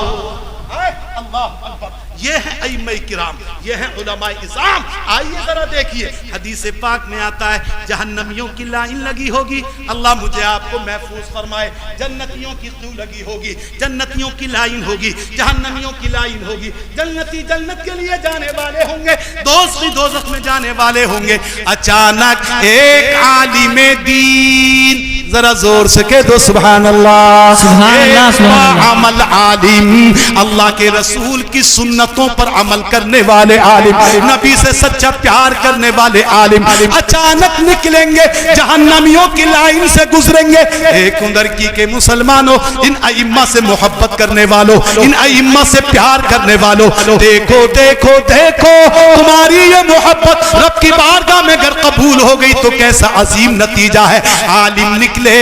یہ ہے ائمہ کرام، یہ ہے علماء اعظام۔ آئیے ذرا دیکھیے، حدیث پاک میں آتا ہے جہنمیوں کی لائن لگی ہوگی، اللہ مجھے آپ کو محفوظ فرمائے، جنتیوں کی کیوں لگی ہوگی، جنتیوں کی لائن ہوگی، جہنمیوں کی لائن ہوگی، جنتی جنت کے لیے جانے والے ہوں گے، دوزخی دوزخ میں جانے والے ہوں گے۔ اچانک ایک عالم دین، ذرا زور سے کہہ دو سبحان اللہ، سبحان اللہ سبحان اللہ۔ عمل عالم، اللہ کے رسول کی سنتوں پر عمل کرنے والے عالم، نبی سے سچا پیار کرنے والے عالم اچانک نکلیں گے، جہنمیوں کی لائن سے گزریں گے۔ ایک اندر کی کہ مسلمانوں، ان ائمہ سے محبت کرنے والوں، ان ائمہ سے پیار کرنے والوں، دیکھو دیکھو دیکھو، تمہاری یہ محبت رب کی بارگاہ میں اگر قبول ہو گئی تو کیسا عظیم نتیجہ ہے۔ عالم نکلے،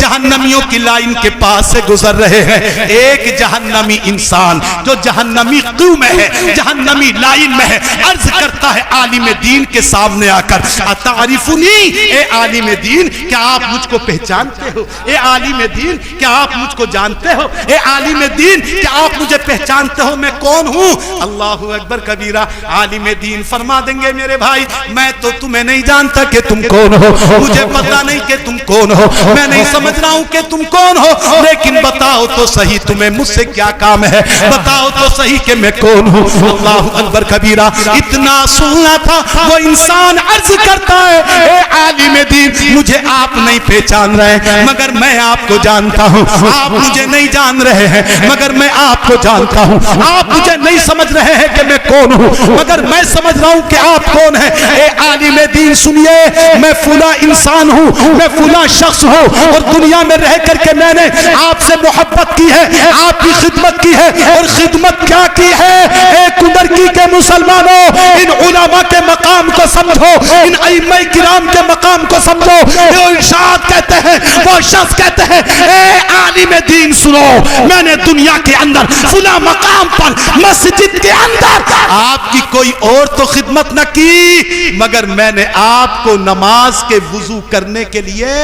جہنمیوں کی لائن کے پاس سے گزر رہے ہیں، ایک جہنمی انسان جو جہنمی قیو میں ہے، جہنمی لائن میں ہے، عرض کرتا ہے عالم دین کے سامنے آ کر، اتعرفنی، اے عالم دین کیا آپ مجھ کو پہچانتے ہو؟ اے عالم دین کیا آپ مجھ کو جانتے ہو؟ اے عالم دین کیا آپ مجھے پہچانتے ہو میں کون ہوں؟ اللہ اکبر کبیرہ۔ عالم دین فرما دیں گے میرے بھائی میں تو تمہیں نہیں جانتا کہ تم کون ہو، مجھے پتہ نہیں کہ تم کون ہو، میں نہیں سمجھ رہا ہوں کہ تم کون ہو، لیکن بتاؤ تو صحیح تمہیں مجھ سے کیا کام ہے، بتاؤ تو صحیح کہ میں کون ہوں۔ اللہ اکبر کبیرہ۔ اتنا سننا تھا وہ انسان عرض کرتا ہے، اے عالم دین مجھے آپ نہیں پہچان رہے مگر میں آپ کو جانتا ہوں، آپ مجھے نہیں جان رہے ہیں مگر میں آپ کو جانتا ہوں، آپ مجھے نہیں سمجھ رہے ہیں کہ میں کون ہوں مگر میں سمجھ رہا ہوں کہ آپ کون ہیں۔ اے عالم دین سنیے، میں فلاں انسان ہوں، میں فلاں شخص ہوں، اور دنیا میں رہ کر کے میں نے آپ سے محبت کی ہے، آپ کی خدمت کی ہے، اور خدمت کیا کی ہے؟ ایک ادھر کی کہ مسلمانوں ان علماء کے مقام کو سمجھو، ان ائمہ کرام کے مقام کو سمجھو۔ وہ ارشاد کہتے ہیں، وہ شخص کہتے ہیں، اے عالم دین سنو، میں نے دنیا کے اندر فلاں مقام پر مسجد کے اندر آپ کی کوئی اور تو خدمت نہ کی مگر میں نے آپ کو نماز کے وضو کرنے کے لیے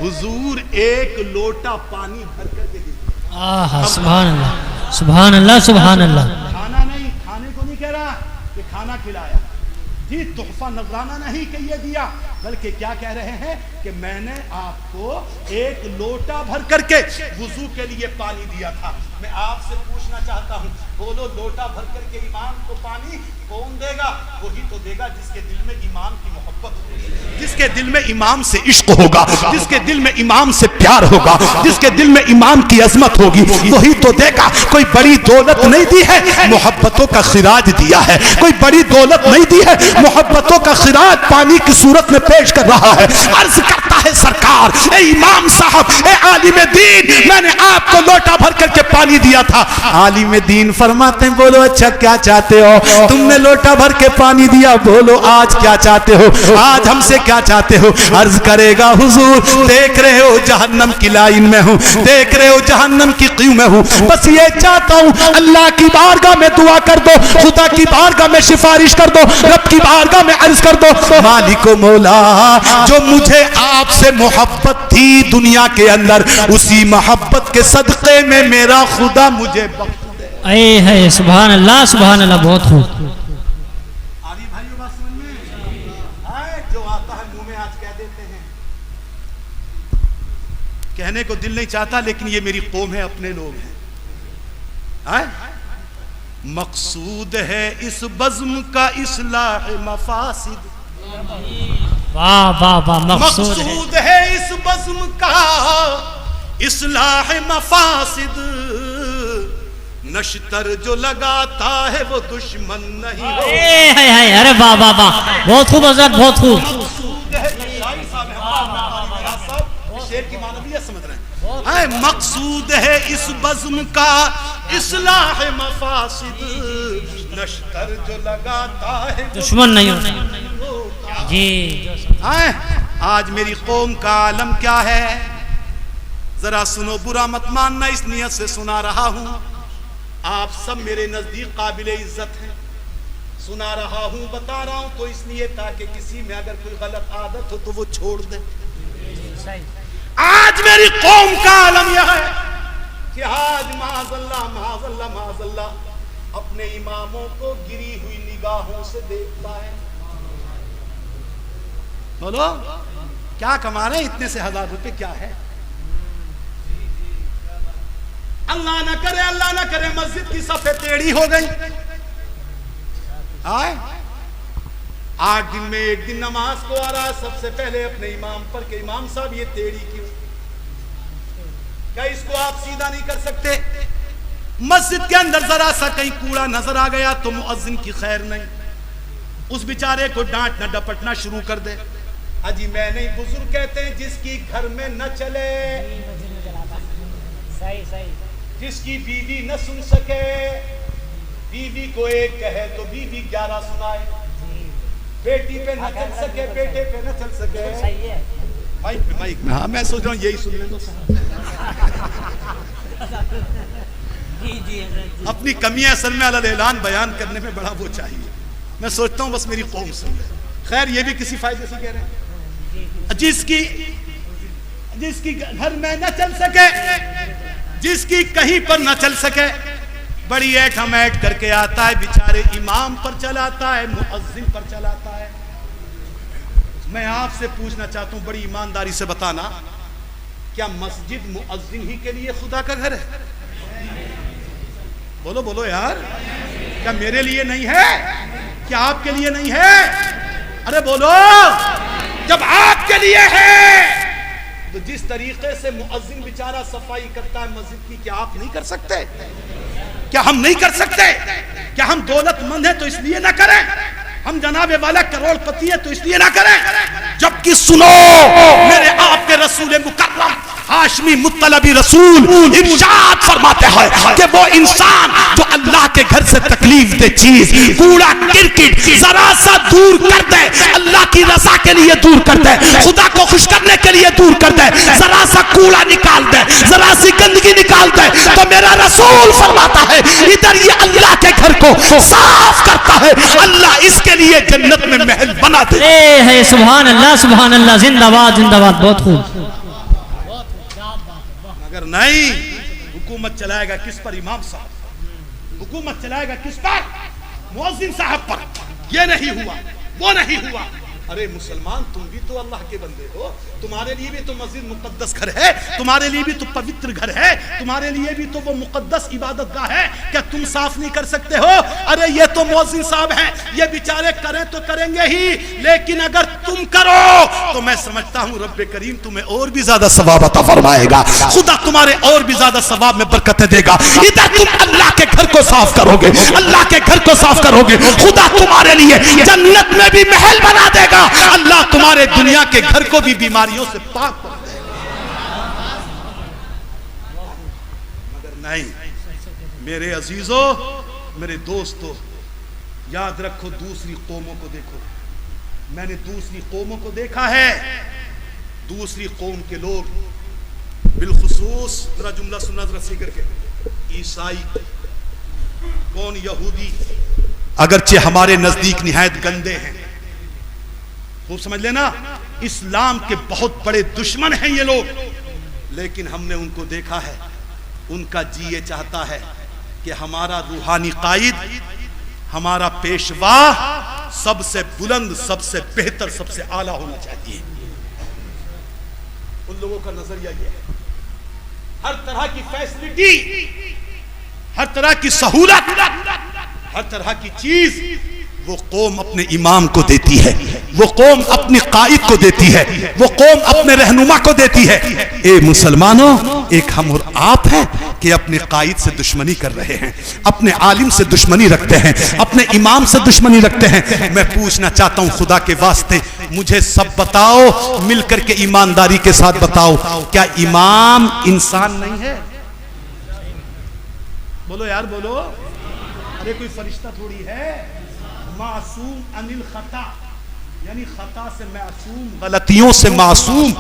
حضور ایک لوٹا پانی بھر کر کے دیا۔ سبحان اللہ سبحان اللہ سبحان اللہ۔ کھانا نہیں، کھانے کو نہیں کہہ رہا کہ کھانا کھلایا جی، تحفہ نذرانہ نہیں کہ یہ دیا، بلکہ کیا کہہ رہے ہیں کہ میں نے آپ کو ایک لوٹا بھر کر کے وضو کے لیے پانی دیا تھا۔ میں آپ سے پوچھنا چاہتا ہوں، بولو لوٹا بھر کر کے امام کو پانی کون دے گا؟ وہی تو دے گا جس کے دل میں امام کی محبت ہوگی، جس کے دل میں امام سے عشق ہوگا، جس کے دل میں امام سے پیار ہوگا، جس کے دل میں امام کی عظمت ہوگی، وہی تو دے گا۔ کوئی بڑی دولت نہیں دی ہے، محبتوں کا خراج دیا ہے۔ کوئی بڑی دولت نہیں دی ہے، محبتوں کا خراج پانی کی صورت میں پیش کر رہا ہے۔ عرض کرتا ہے سرکار، اے امام صاحب، اے عالم دین، میں نے آپ کو لوٹا بھر کر کے پانی دیا تھا۔ عالم دین فرماتے ہیں بولو اچھا کیا چاہتے ہو؟ تم نے لوٹا بھر کے پانی دیا، بولو آج کیا چاہتے ہو؟ آج ہم سے کیا چاہتے ہو؟ عرض کرے گا حضور دیکھ رہے ہو جہنم کی لائن میں ہوں، دیکھ رہے ہو جہنم کی قیوں میں ہوں، بس یہ چاہتا ہوں اللہ کی بارگاہ میں دعا کر دو، خدا کی بارگاہ میں سفارش کر دو، رب کی بارگاہ میں عرض کر دو مالک و مولا، جو مجھے آپ سے محبت تھی دنیا کے اندر، اسی محبت کے صدقے میں میرا خدا مجھے بخش دے۔ اے ہے سبحان اللہ سبحان اللہ، بہت خوب۔ آلی بھائیو بات سمجھ میں آئے، جو آتا ہے منہ میں آج کہہ دیتے ہیں، کہنے کو دل نہیں چاہتا لیکن یہ میری قوم ہے، اپنے لوگ ہیں۔ آئے مقصود ہے اس بزم کا اصلاح مفاسد، واہ واہ واہ، مقصود ہے اس بزم کا اصلاح مفاسد، نشتر جو لگاتا ہے وہ دشمن نہیں ہو۔ ارے واہ واہ واہ، بہت خوب حضرت، بہت خوب۔ شیر کی معنویت سمجھ رہے ہیں؟ مقصود ہے اس بزم کا اصلاح مفاسد، نشتر جو لگاتا ہے دشمن نہیں ہو۔ جی آج میری قوم کا عالم کیا ہے؟ ذرا سنو، برا مت ماننا، اس نیت سے سنا رہا ہوں، آپ سب میرے نزدیک قابل عزت ہیں، سنا رہا ہوں، بتا رہا ہوں تو اس لیے تاکہ کسی میں اگر کوئی غلط عادت ہو تو وہ چھوڑ دے۔ آج میری قوم کا عالم یہ ہے کہ آج معاذ اللہ معاذ اللہ معاذ اللہ اپنے اماموں کو گری ہوئی نگاہوں سے دیکھتا ہے۔ بولو کیا کما رہے ہیں اتنے سے 1000 روپے؟ کیا ہے؟ اللہ نہ کرے مسجد کی صفیں ٹیڑھی ہو گئی۔ 8 دن میں 1 دن نماز کو آ رہا ہے، سب سے پہلے اپنے امام پر کہ امام صاحب یہ ٹیڑھی کیوں؟ کیا اس کو آپ سیدھا نہیں کر سکتے؟ مسجد کے اندر ذرا سا کہیں کوڑا نظر آ گیا تو مؤذن کی خیر نہیں، اس بیچارے کو ڈانٹنا ڈپٹنا شروع کر دے۔ اجی میں نہیں، بزرگ کہتے ہیں جس کی گھر میں نہ چلے، جس کی بیوی نہ سن سکے، بیوی کو 1 کہے تو بیوی 11 سنائے، بیٹی پہ نہ چل سکے، بیٹے پہ نہ چل سکے۔ مائک میں، ہاں میں سوچ رہا ہوں یہی سن لیں تو اپنی کمیاں اصل میں علی اعلان بیان کرنے میں بڑا وہ چاہیے، میں سوچتا ہوں بس میری قوم سن لے۔ خیر یہ بھی کسی فائدے سے کہہ رہے ہیں، جس کی گھر میں نہ چل سکے، جس کی کہیں پر نہ چل سکے، بڑی ایٹھم ایٹ کر کے آتا ہے بیچارے امام پر چلاتا ہے، مؤذن پر چلاتا ہے۔ میں آپ سے پوچھنا چاہتا ہوں بڑی ایمانداری سے بتانا، کیا مسجد مؤذن ہی کے لیے خدا کا گھر ہے؟ بولو بولو یار، کیا میرے لیے نہیں ہے؟ کیا آپ کے لیے نہیں ہے؟ ارے بولو، جب آپ کے لیے ہے تو جس طریقے سے مؤذن بیچارہ صفائی کرتا ہے مسجد کی، کیا آپ نہیں کر سکتے؟ کیا ہم نہیں کر سکتے؟ کیا ہم دولت مند ہیں تو اس لیے نہ کریں؟ ہم جناب والا کروڑ پتی ہے تو اس لیے نہ کریں؟ جبکہ سنو، میرے آپ کے رسول مکرم ہاشمی مطلبی رسول ارشاد فرماتے ہیں کہ وہ انسان جو اللہ کے گھر سے تکلیف دے چیز، کوڑا کرکٹ ذرا سا دور کر دے، اللہ کی رضا کے لیے دور کر دے، خدا کو خوش کرنے کے لیے دور کر دے، ذرا سا کوڑا نکال دے، ذرا سی گندگی نکال دے، تو میرا رسول فرماتا ہے ادھر یہ اللہ کے گھر کو صاف کرتا ہے، اللہ اس کے لیے جنت میں محل بنا دے۔ اے ہے سبحان اللہ سبحان اللہ، زندہ باد زندہ باد، بہت خوب۔ اگر نہیں، حکومت چلائے گا کس پر؟ امام صاحب۔ حکومت چلائے گا کس پر؟ مؤذن صاحب پر۔ یہ نہیں ہوا، وہ نہیں ہوا۔ ارے مسلمان تم بھی تو اللہ کے بندے ہو، تمہارے لیے بھی تو مسجد مقدس گھر ہے، تمہارے لیے بھی تو پوتر گھر ہے، تمہارے لیے بھی تو وہ مقدس عبادت گاہ ہے، کیا تم صاف نہیں کر سکتے ہو؟ ارے یہ تو مؤذن صاحب ہیں، یہ بیچارے کریں تو کریں گے ہی، لیکن اگر تم کرو تو میں سمجھتا ہوں رب کریم تمہیں اور بھی زیادہ ثواب عطا فرمائے گا، خدا تمہارے اور بھی زیادہ ثواب میں برکتیں دے گا۔ ادھر تم اللہ کے گھر کو صاف کرو گے، اللہ کے گھر کو صاف کرو گے، خدا تمہارے لیے جنت میں بھی محل بنا دے گا، اللہ تمہارے دنیا کے گھر کو بھی بیماریوں سے پاک کر دے گا۔ مگر نہیں میرے عزیزو، میرے دوستو، یاد رکھو دوسری قوموں کو دیکھو، میں نے دوسری قوموں کو دیکھا ہے، دوسری قوم کے لوگ بالخصوص ذرا جملہ سننا ذرا سی کر کے، عیسائی کون یہودی اگرچہ ہمارے نزدیک نہایت گندے ہیں، خوب سمجھ لینا، اسلام کے بہت بڑے دشمن ہیں یہ لوگ، لیکن ہم نے ان کو دیکھا ہے، ان کا جی یہ چاہتا ہے کہ ہمارا روحانی قائد، ہمارا پیشوا سب سے بلند، سب سے بہتر، سب سے اعلیٰ ہونا چاہیے۔ ان لوگوں کا نظریہ یہ ہے، ہر طرح کی فیسلٹی، ہر طرح کی سہولت، ہر طرح کی چیز وہ قوم اپنے امام کو دیتی ہے، وہ قوم اپنی قائد کو دیتی ہے، وہ قوم اپنے رہنما کو دیتی ہے۔ اے مسلمانوں، ایک ہم اور آپ ہیں کہ اپنے قائد سے دشمنی کر رہے ہیں، اپنے عالم سے دشمنی رکھتے ہیں، اپنے امام سے دشمنی رکھتے ہیں۔ میں پوچھنا چاہتا ہوں خدا کے واسطے، مجھے سب بتاؤ، مل کر کے ایمانداری کے ساتھ بتاؤ، کیا امام انسان نہیں ہے؟ بولو یار بولو، ارے کوئی فرشتہ تھوڑی ہے، معصوم عن الخطا، یعنی خطا سے معصوم، غلطیوں سے معصوم،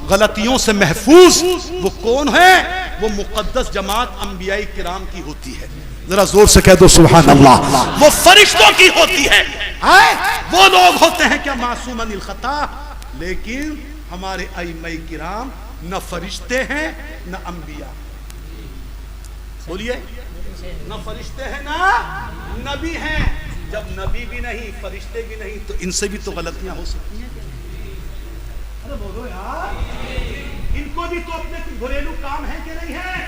غلطیوں سے محفوظ، وہ کون ہے؟ وہ مقدس جماعت انبیاء کرام کی ہوتی ہے، ذرا زور سے کہہ دو سبحان اللہ، وہ فرشتوں کی ہوتی ہے، وہ لوگ ہوتے ہیں کیا معصوم عن الخطا؟ لیکن ہمارے ائمہ کرام نہ فرشتے ہیں نہ انبیاء، بولیے، نہ فرشتے ہیں نہ نبی ہیں۔ جب نبی بھی نہیں، فرشتے بھی نہیں، تو ان سے بھی تو غلطیاں ہو سکتی ہیں۔ ارے بولو یار، ان کو بھی تو اپنے کچھ گھریلو کام ہیں کہ نہیں ہیں،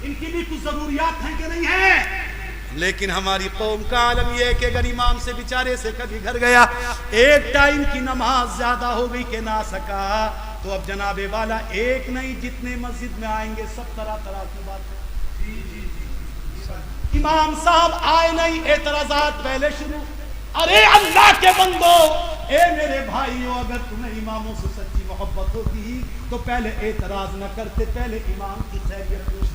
ان کی بھی کچھ ضروریات ہیں کہ نہیں ہیں۔ لیکن ہماری قوم کا عالم یہ ہے کہ اگر امام سے بیچارے سے کبھی گھر گیا، ایک ٹائم کی نماز زیادہ ہو گئی کہ نہ سکا، تو اب جناب والا ایک نہیں، جتنے مسجد میں آئیں گے سب طرح طرح کی بات ہے۔ امام صاحب آئے نہیں، اعتراضات پہلے شروع۔ ارے اللہ کے بندو، اے میرے بھائیو، اگر تمہیں اماموں سے سچی محبت ہوتی تو پہلے اعتراض نہ کرتے، پہلے امام کی خیریت پوچھتے۔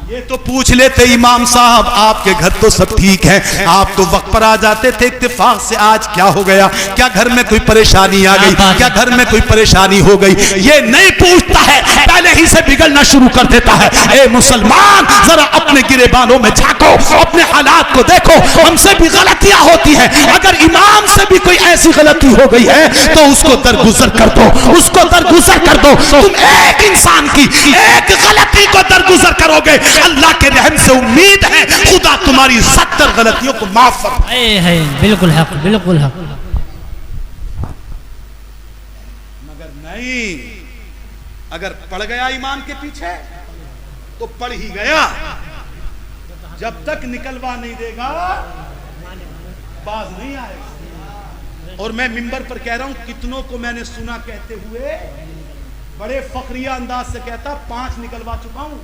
یہ تو پوچھ لیتے امام صاحب آپ کے گھر تو سب ٹھیک ہے، آپ تو وقت پر آ جاتے تھے، اتفاق سے آج کیا ہو گیا، کیا گھر میں کوئی پریشانی آ گئی، کیا گھر میں کوئی پریشانی ہو گئی، یہ نہیں پوچھتا ہے، پہلے ہی سے بگڑنا شروع کر دیتا ہے۔ اے مسلمان، ذرا اپنے گریبانوں میں جھانکو، اپنے حالات کو دیکھو، ہم سے بھی غلطیاں ہوتی ہیں، اگر امام سے بھی کوئی ایسی غلطی ہو گئی ہے تو اس کو درگزر کر دو، اس کو درگزر کر دو۔ تم ایک انسان کی ایک غلطی کو درگزر کرو گے، اللہ کے رحم سے امید ہے خدا تمہاری 70 غلطیوں کو معاف فرمائے۔ بالکل حق، بالکل حق۔ مگر نہیں، اگر پڑ گیا امام کے پیچھے تو پڑ ہی گیا، جب تک نکلوا نہیں دے گا باز نہیں آئے گا۔ اور میں منبر پر کہہ رہا ہوں، کتنوں کو میں نے سنا کہتے ہوئے، بڑے فخریہ انداز سے کہتا 5 نکلوا چکا ہوں۔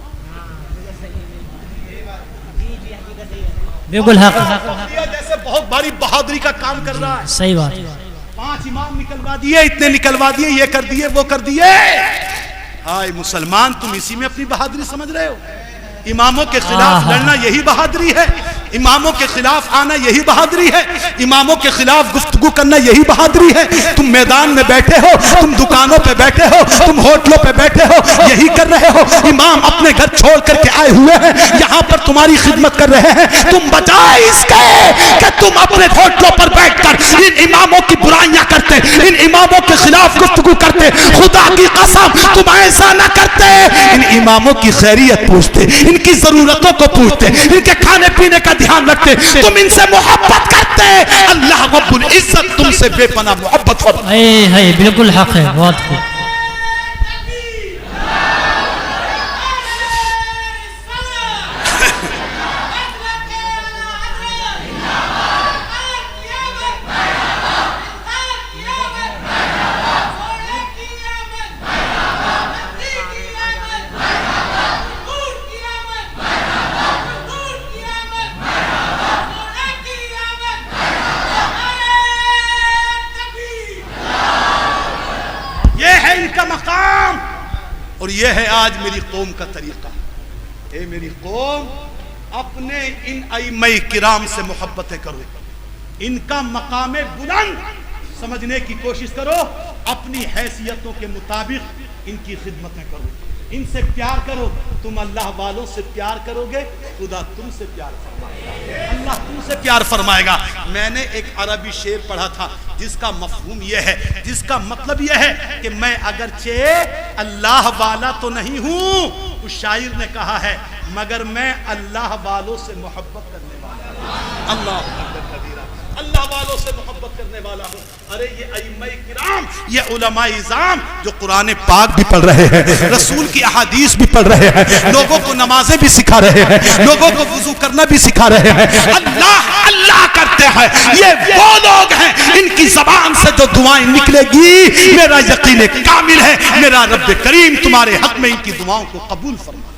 بالکل حق، جیسے بہت بڑی بہادری کا کام کر رہا ہے۔ صحیح بات، 5 امام نکلوا دیے، اتنے نکلوا دیے، یہ کر دیے، وہ کر دیے۔ ہائے مسلمان، تم اسی میں اپنی بہادری سمجھ رہے ہو؟ اماموں کے خلاف لڑنا یہی بہادری ہے، اماموں کے خلاف آنا یہی بہادری ہے، اماموں کے خلاف گفتگو کرنا یہی بہادری ہے۔ تم میدان میں بیٹھے ہو، تم دکانوں پہ بیٹھے ہو، تم ہوٹلوں پہ بیٹھے ہو، یہی کر رہے ہو۔ امام اپنے گھر چھوڑ کر کے آئے ہوئے ہیں، یہاں پر تمہاری خدمت کر رہے ہیں، تم بجائے اس کے کہ تم اپنے ہوٹلوں پر بیٹھ کر ان اماموں کی برائیاں کرتے، ان اماموں کے خلاف گفتگو کرتے، خدا کی قسم تم ایسا نہ کرتے، ان اماموں کی خیریت پوچھتے، ان کی ضرورتوں کو پوچھتے، ان کے کھانے پینے کا دھیان رکھتے، تم ان سے محبت کرتے، اللہ رب العزت تم سے بے پناہ محبت فرمائے۔ ہے بالکل حق ہے، بہت خوب۔ مقام اور یہ ہے آج میری قوم کا طریقہ۔ اے میری قوم، اپنے ان ائمہ کرام سے محبتیں کرو، ان کا مقام بلند سمجھنے کی کوشش کرو، اپنی حیثیتوں کے مطابق ان کی خدمتیں کرو، ان سے پیار کرو۔ تم اللہ والوں سے پیار کرو گے، خدا تم سے پیار فرمائے گا، اللہ تم سے پیار فرمائے گا۔ میں نے ایک عربی شعر پڑھا تھا جس کا مفہوم یہ ہے، جس کا مطلب یہ ہے کہ میں اگرچہ اللہ والا تو نہیں ہوں، اس شاعر نے کہا ہے، مگر میں اللہ والوں سے محبت کرنے والا ہوں۔ اللہ اکبر، اللہ والوں سے محبت کرنے والا ہوں۔ ارے یہ ائمہ کرام، یہ علماء اعظام جو قرآن پاک بھی پڑھ رہے ہیں، رسول کی احادیث بھی پڑھ رہے ہیں، لوگوں کو نمازیں بھی سکھا رہے ہیں، لوگوں کو وضو کرنا بھی سکھا رہے ہیں، اللہ اللہ کرتے ہیں، یہ وہ لوگ ہیں ان کی زبان سے جو دعائیں نکلے گی، میرا یقین کامل ہے میرا رب کریم تمہارے حق میں ان کی دعاؤں کو قبول فرمائے۔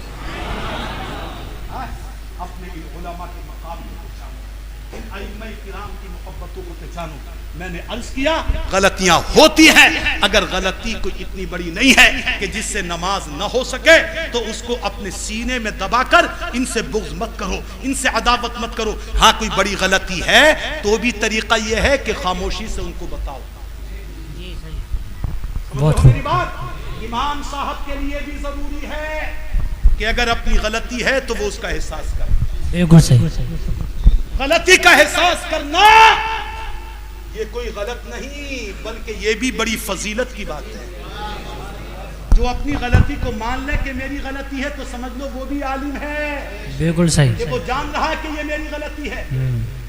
اپنے ان علماء کے مقام کو پہچانو، ان ائمہ کرام کی محبتوں کو پہچانو۔ میں نے عرض کیا غلطیاں ہوتی ہیں، اگر غلطی کوئی اتنی بڑی نہیں ہے کہ جس سے نماز نہ ہو سکے تو اس کو اپنے سینے میں دبا کر ان سے بغض مت کرو، ان سے عداوت مت کرو۔ ہاں کوئی بڑی غلطی ہے تو بھی طریقہ یہ ہے کہ خاموشی سے ان کو بتاؤ۔ بہت میری بات امام صاحب کے لیے بھی ضروری ہے کہ اگر اپنی غلطی ہے تو وہ اس کا احساس کرے۔ بالکل صحیح۔ غلطی کا احساس کرنا یہ کوئی غلط نہیں بلکہ یہ بھی بڑی فضیلت کی بات ہے۔ جو اپنی غلطی کو مان لے کہ میری غلطی ہے تو سمجھ لو وہ بھی عالم ہے، بالکل صحیح، کہ وہ جان رہا ہے کہ یہ میری غلطی ہے۔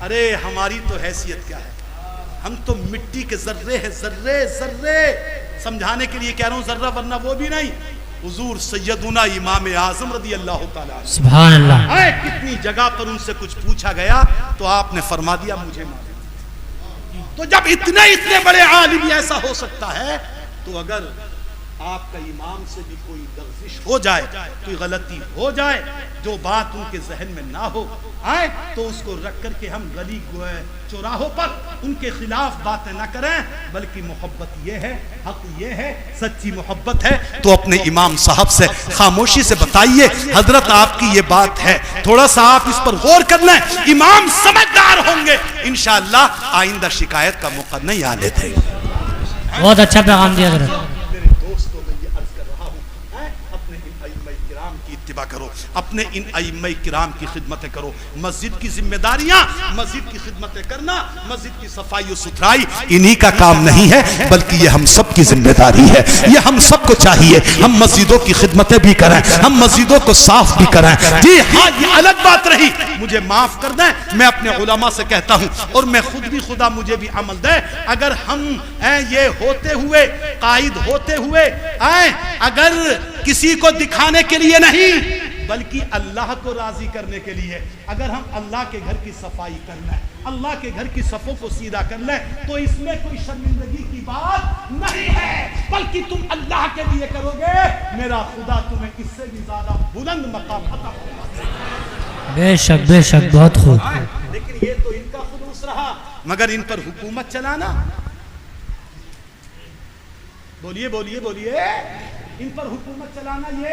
ارے ہماری تو حیثیت کیا ہے، ہم تو مٹی کے ذرے ہیں، ذرے ذرے سمجھانے کے لیے کہہ رہا ہوں ذرہ، ورنہ وہ بھی نہیں۔ حضور سیدنا امام اعظم رضی اللہ تعالیٰ عنہ، سبحان اللہ، کتنی جگہ پر ان سے کچھ پوچھا گیا تو آپ نے فرما دیا مجھے معلوم۔ تو جب اتنے بڑے عالم ایسا ہو سکتا ہے تو اگر آپ کا امام سے بھی کوئی لغزش ہو جائے، کوئی غلطی ہو جائے، جو بات ان کے ذہن میں نہ ہو آئے تو اس کو رکھ کر کے ہم گلی چوراہوں پر ان کے خلاف باتیں نہ کریں، بلکہ محبت یہ ہے، حق یہ ہے، سچی محبت ہے تو اپنے امام صاحب سے خاموشی سے بتائیے حضرت آپ کی یہ بات ہے، تھوڑا سا آپ اس پر غور کر لیں، امام سمجھدار ہوں گے، انشاءاللہ آئندہ شکایت کا موقع نہیں آنے دیں گے۔ بہت اچھا پیغام دیا حضرت۔ میرے دوستوں میں یہ عرض کر رہا ہوں، اپنے ان ائمہ کرام کی اتباع کرو، اپنے ان ائمہ کرام کی خدمتیں کرو۔ مسجد کی ذمہ داریاں، مسجد کی خدمتیں کرنا، مسجد کی صفائی و ستھرائی انہی کا کام نہیں ہے بلکہ یہ ہم سب کی ذمہ داری ہے، یہ ہم سب کو چاہیے ہم مسجدوں کی خدمتیں بھی کریں، ہم مسجدوں کو صاف بھی کریں۔ جی ہاں یہ الگ بات رہی، مجھے معاف کر دیں، میں اپنے علماء سے کہتا ہوں اور میں خود بھی خدا مجھے بھی عمل دے، اگر ہم یہ ہوتے ہوئے قائد ہوتے ہوئے اگر کسی کو دکھانے کے لیے نہیں بلکہ اللہ کو راضی کرنے کے لیے اگر ہم اللہ کے گھر کی صفائی کر لیں، اللہ کے گھر کی صفوں کو سیدھا کر لیں تو اس میں کوئی شرمندگی کی بات نہیں ہے، بلکہ تم اللہ کے لیے کرو گے، میرا خدا تمہیں اس سے بھی زیادہ بلند مقام عطا فرمائے۔ بے شک بے شک، بہت خوب۔ لیکن یہ تو ان کا خلوص رہا، مگر ان پر حکومت چلانا، بولیے بولیے بولیے، ان پر حکومت چلانا یہ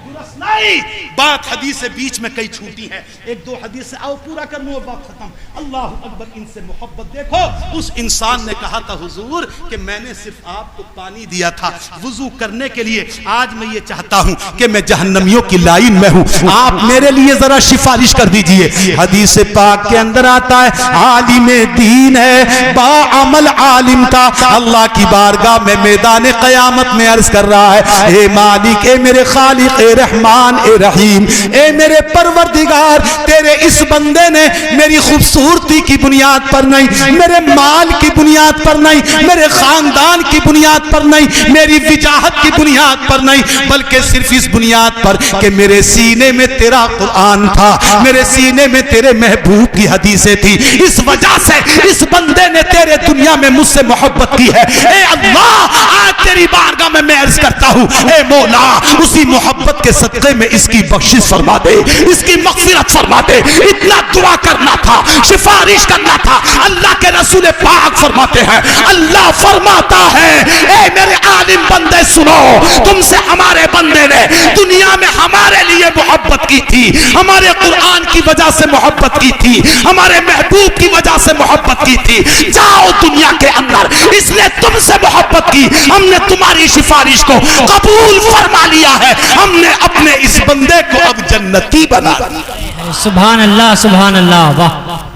درست نہیں۔ بات حدیث بیچ میں کئی چھوٹی ہیں، ایک دو حدیث سے آؤ پورا کر لوں، بات ختم۔ اللہ اکبر، ان سے محبت دیکھو۔ اس انسان نے کہا تھا حضور کہ میں نے صرف آپ کو پانی دیا تھا وضو کرنے کے لیے، آج میں یہ چاہتا ہوں کہ میں جہنمیوں کی لائن میں ہوں، آپ میرے لیے ذرا سفارش کر دیجئے۔ حدیث پاک کے اندر آتا ہے عالم دین ہے با عمل عالم کا، اللہ کی بارگاہ میں میدان قیامت میں عرض کر رہا ہے اے مالک، اے میرے خالق، اے اے رحمان اے رحیم، اے میرے پروردگار تیرے اس بندے نے میری خوبصورتی کی بنیاد پر نہیں، میرے مال کی بنیاد پر نہیں، میرے خاندان کی بنیاد پر نہیں، میری وجاہت کی بنیاد پر نہیں، بلکہ صرف اس بنیاد پر کہ میرے سینے میں تیرا قرآن تھا، میرے سینے میں تیرے محبوب کی حدیثیں تھی، اس وجہ سے اس بندے نے تیرے دنیا میں مجھ سے محبت کی ہے۔ اے اللہ آج تیری بارگاہ میں عرض کرتا ہوں، اے مولا اسی محبت کے صدقے میں اس کی بخشش فرما دے، اس کی مغفرت فرما دے۔ اتنا دعا کرنا تھا، سفارش کرنا تھا۔ اللہ کے رسول پاک فرماتے ہیں، اللہ فرماتا ہے اے میرے عالم بندے سنو، تم سے ہمارے بندے نے دنیا میں ہمارے لیے محبت کی تھی، ہمارے قرآن کی وجہ سے محبت کی تھی، ہمارے محبوب کی وجہ سے محبت کی تھی، جاؤ دنیا کے اندر اس نے تم سے محبت کی، ہم نے تمہاری سفارش کو قبول فرما لیا ہے، ہم نے اپنے اس بندے کو اب جنتی بنا دیا۔ سبحان اللہ سبحان اللہ، واہ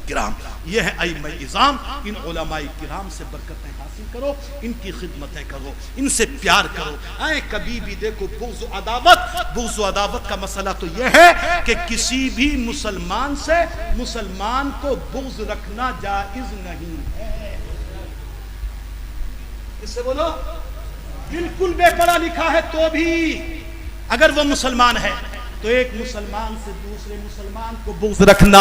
کرام، یہ ہے ائمہ اعظام، ان علماء کرام سے برکتیں حاصل کرو، ان کی خدمتیں کرو، ان سے پیار کرو۔ اے کبھی بھی دیکھو بغض و عداوت کا مسئلہ تو یہ ہے کہ کسی بھی مسلمان سے مسلمان کو بغض رکھنا جائز نہیں ہے۔ اس سے بولو بالکل بے پڑھا لکھا ہے تو بھی اگر وہ مسلمان ہے تو ایک مسلمان سے دوسرے مسلمان کو بغض رکھنا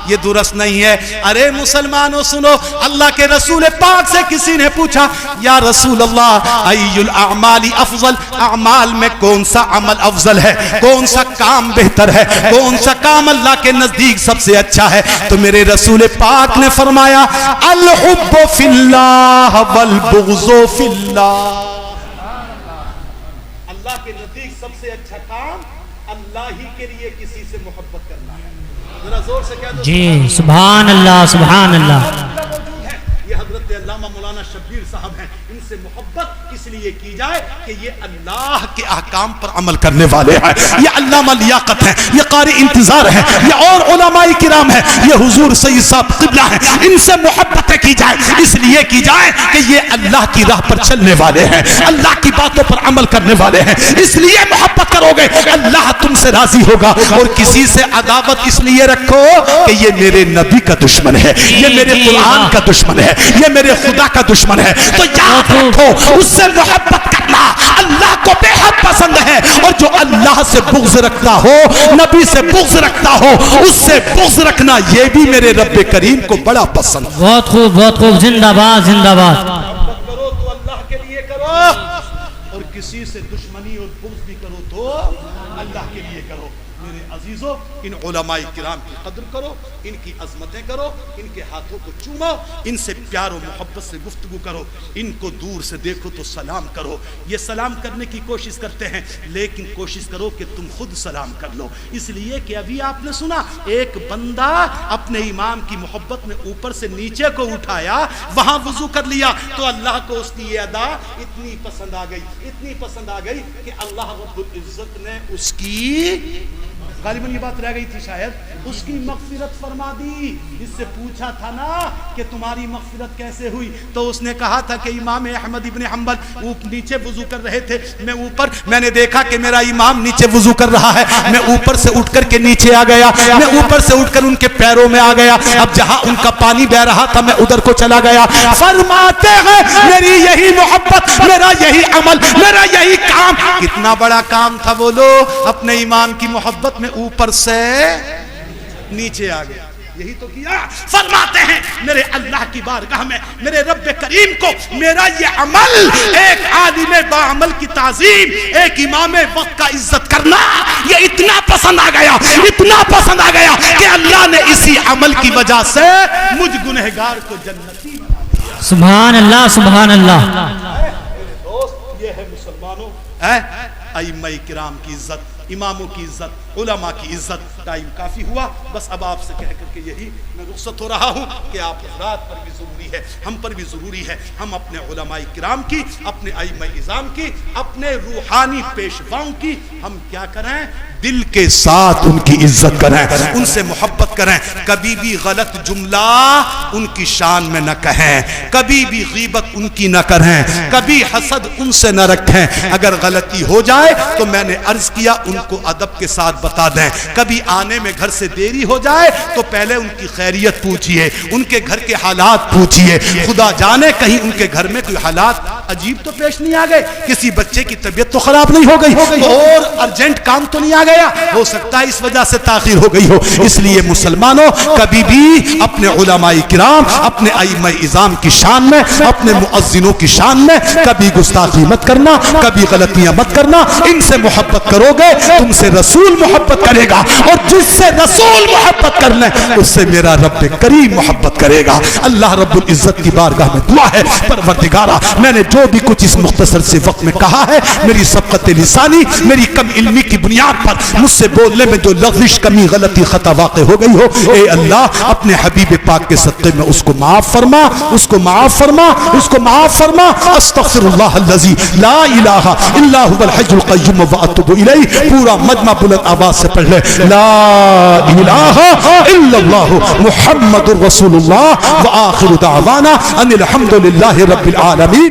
یہ درست نہیں ہے۔ ارے مسلمانوں سنو، اللہ کے رسول پاک سے کسی نے پوچھا یا رسول اللہ ای الاعمال افضل، اعمال میں کون سا عمل افضل ہے، کون سا کام بہتر ہے، کون سا کام اللہ کے نزدیک سب سے اچھا ہے؟ تو میرے رسول پاک نے فرمایا الحب فی اللہ والبغض فی اللہ، اللہ کے نزدیک سب سے اچھا کام اللہ ہی کے لیے کسی سے محبت کرنا ہے۔ ذرا زور سے کہہ دو جی سبحان اللہ سبحان اللہ۔ یہ حضرت علامہ مولانا شبیر صاحب ہیں، ان سے محبت اس لیے کی جائے کہ یہ اللہ کے احکام پر عمل کرنے والے ہیں، یہ علامہ لیاقت ہیں، یہ قاری انتظار ہیں، یہ اور علماء کرام ہیں، یہ حضور سید صاحب قبلہ ہیں، ان سے محبتیں کی جائے اس لیے کی جائے کہ یہ اللہ کی راہ پر چلنے والے ہیں، اللہ کی باتوں پر عمل کرنے والے ہیں، اس لیے محبت کرو گے اللہ تم سے راضی ہوگا۔ اور کسی سے عداوت اس لیے رکھو کہ یہ میرے نبی کا دشمن ہے، یہ میرے قرآن کا دشمن ہے، یہ میرے خدا کا دشمن ہے، تو یاد رکھو اس سے محبت کرنا اللہ کو بے حد پسند ہے، اور جو اللہ سے بغض رکھتا ہو، نبی سے بغض رکھتا ہو، اس سے بغض رکھنا یہ بھی میرے رب کریم کو بڑا پسند ہے۔ بہت خوب بہت خوب، زندہ باد زندہ باد۔ محبت کرو تو اللہ کے لیے کرو، اور کسی سے دشمنی اور بغض بھی کرو تو اللہ کے لیے کرو۔ میرے عزیزو، ان علماء کرام کی قدر کرو، ان کی عظمتیں کرو، ان کے ہاتھوں کو چومو، ان سے پیار و محبت سے گفتگو کرو، ان کو دور سے دیکھو تو سلام کرو۔ یہ سلام کرنے کی کوشش کرتے ہیں لیکن کوشش کرو کہ تم خود سلام کر لو، اس لیے کہ ابھی آپ نے سنا ایک بندہ اپنے امام کی محبت میں اوپر سے نیچے کو اٹھایا، وہاں وضو کر لیا تو اللہ کو اس کی یہ ادا اتنی پسند آ گئی، اتنی پسند آ گئی کہ اللہ رب العزت نے اس کی غالباً یہ بات رہ گئی تھی شاید، اس کی مغفرت فرما دی۔ اس سے پوچھا تھا نا کہ تمہاری مغفرت کیسے ہوئی، تو اس نے کہا تھا کہ امام احمد ابن حنبل نیچے وضو کر رہے تھے، میں نے دیکھا کہ میرا امام نیچے وضو کر رہا ہے، میں اوپر سے اٹھ کر کے نیچے آ گیا، میں اوپر سے اٹھ کر ان کے پیروں میں آ گیا، اب جہاں ان کا پانی بہ رہا تھا میں ادھر کو چلا گیا۔ فرماتے ہیں میری یہی محبت، میرا یہی عمل، میرا یہی کام، کتنا بڑا کام تھا بولو، اپنے امام کی محبت میں اوپر سے نیچے آ گیا، یہی تو کیا۔ فرماتے ہیں میرے اللہ کی بارگاہ میں میرے رب کریم کو میرا یہ عمل، ایک عالم باعمل کی تعظیم، ایک امام وقت کا عزت کرنا، یہ اتنا پسند آ گیا، اتنا پسند آ گیا کہ اللہ نے اسی عمل کی وجہ سے مجھ گنہگار کو جنتی بنا دیا۔ سبحان اللہ سبحان اللہ۔ دوست یہ ہے مسلمانوں، ائمہ کرام کی عزت، اماموں کی عزت، علماء کی عزت۔ ٹائم کافی ہوا، بس اب آپ سے کہہ کر کے یہی میں رخصت ہو رہا ہوں کہ آپ حضرات پر بھی ضروری ہے، ہم پر بھی ضروری ہے، ہم اپنے علماء کرام کی، اپنے ائمہ اعظام کی، اپنے روحانی پیشواؤں کی ہم کیا کریں، دل کے ساتھ ان کی عزت کریں، ان سے محبت کریں، کبھی بھی غلط جملہ ان کی شان میں نہ کہیں، کبھی بھی غیبت ان کی نہ کریں، کبھی حسد ان سے نہ رکھیں۔ اگر غلطی ہو جائے تو میں نے عرض کیا ان کو ادب کے ساتھ بتا دیں، کبھی آنے میں گھر سے دیری ہو جائے تو پہلے ان کی خیریت پوچھئے، ان کے گھر کے حالات پوچھئے، خدا جانے کہیں ان کے گھر میں کوئی حالات عجیب تو پیش نہیں آ گئے، کسی بچے کی طبیعت تو خراب نہیں ہو گئی، اور ارجنٹ کام تو نہیں آ گیا، ہو سکتا ہے اس وجہ سے تاخیر ہو گئی ہو۔ اس لیے مسلمانوں کبھی بھی اپنے علماء کرام، اپنے ائمہ اعظام کی شان میں، اپنے مؤذنوں کی شان میں کبھی گستاخی مت کرنا، کبھی غلطیاں مت کرنا۔ ان سے محبت کرو گے تم سے رسول محبت کرے گا، اور جس سے رسول محبت کرنا اس سے میرا رب کریم محبت کرے گا۔ اللہ رب العزت کی بارگاہ میں دعا ہے، پروردگارا میں نے جو بھی کچھ اس مختصر سے وقت میں کہا ہے، میری سبقت لسانی، میری کم علمی کی بنیاد پر مجھ سے بولنے میں جو لغزش، کمی، غلطی، خطا واقع ہو گئی ہو، اے اللہ اپنے حبیب پاک کے صدقے میں اس کو معاف فرما، اس کو معاف فرما، اس کو معاف فرما۔ استغفر اللہ الذی لا الہ الا هو الحی القیوم واتوب الیہ۔ پورا مجمع بلند آواز سے پڑھ لے، لا الہ الا اللہ محمد رسول اللہ، وآخر دعوانا ان الحمد للہ رب العالمین۔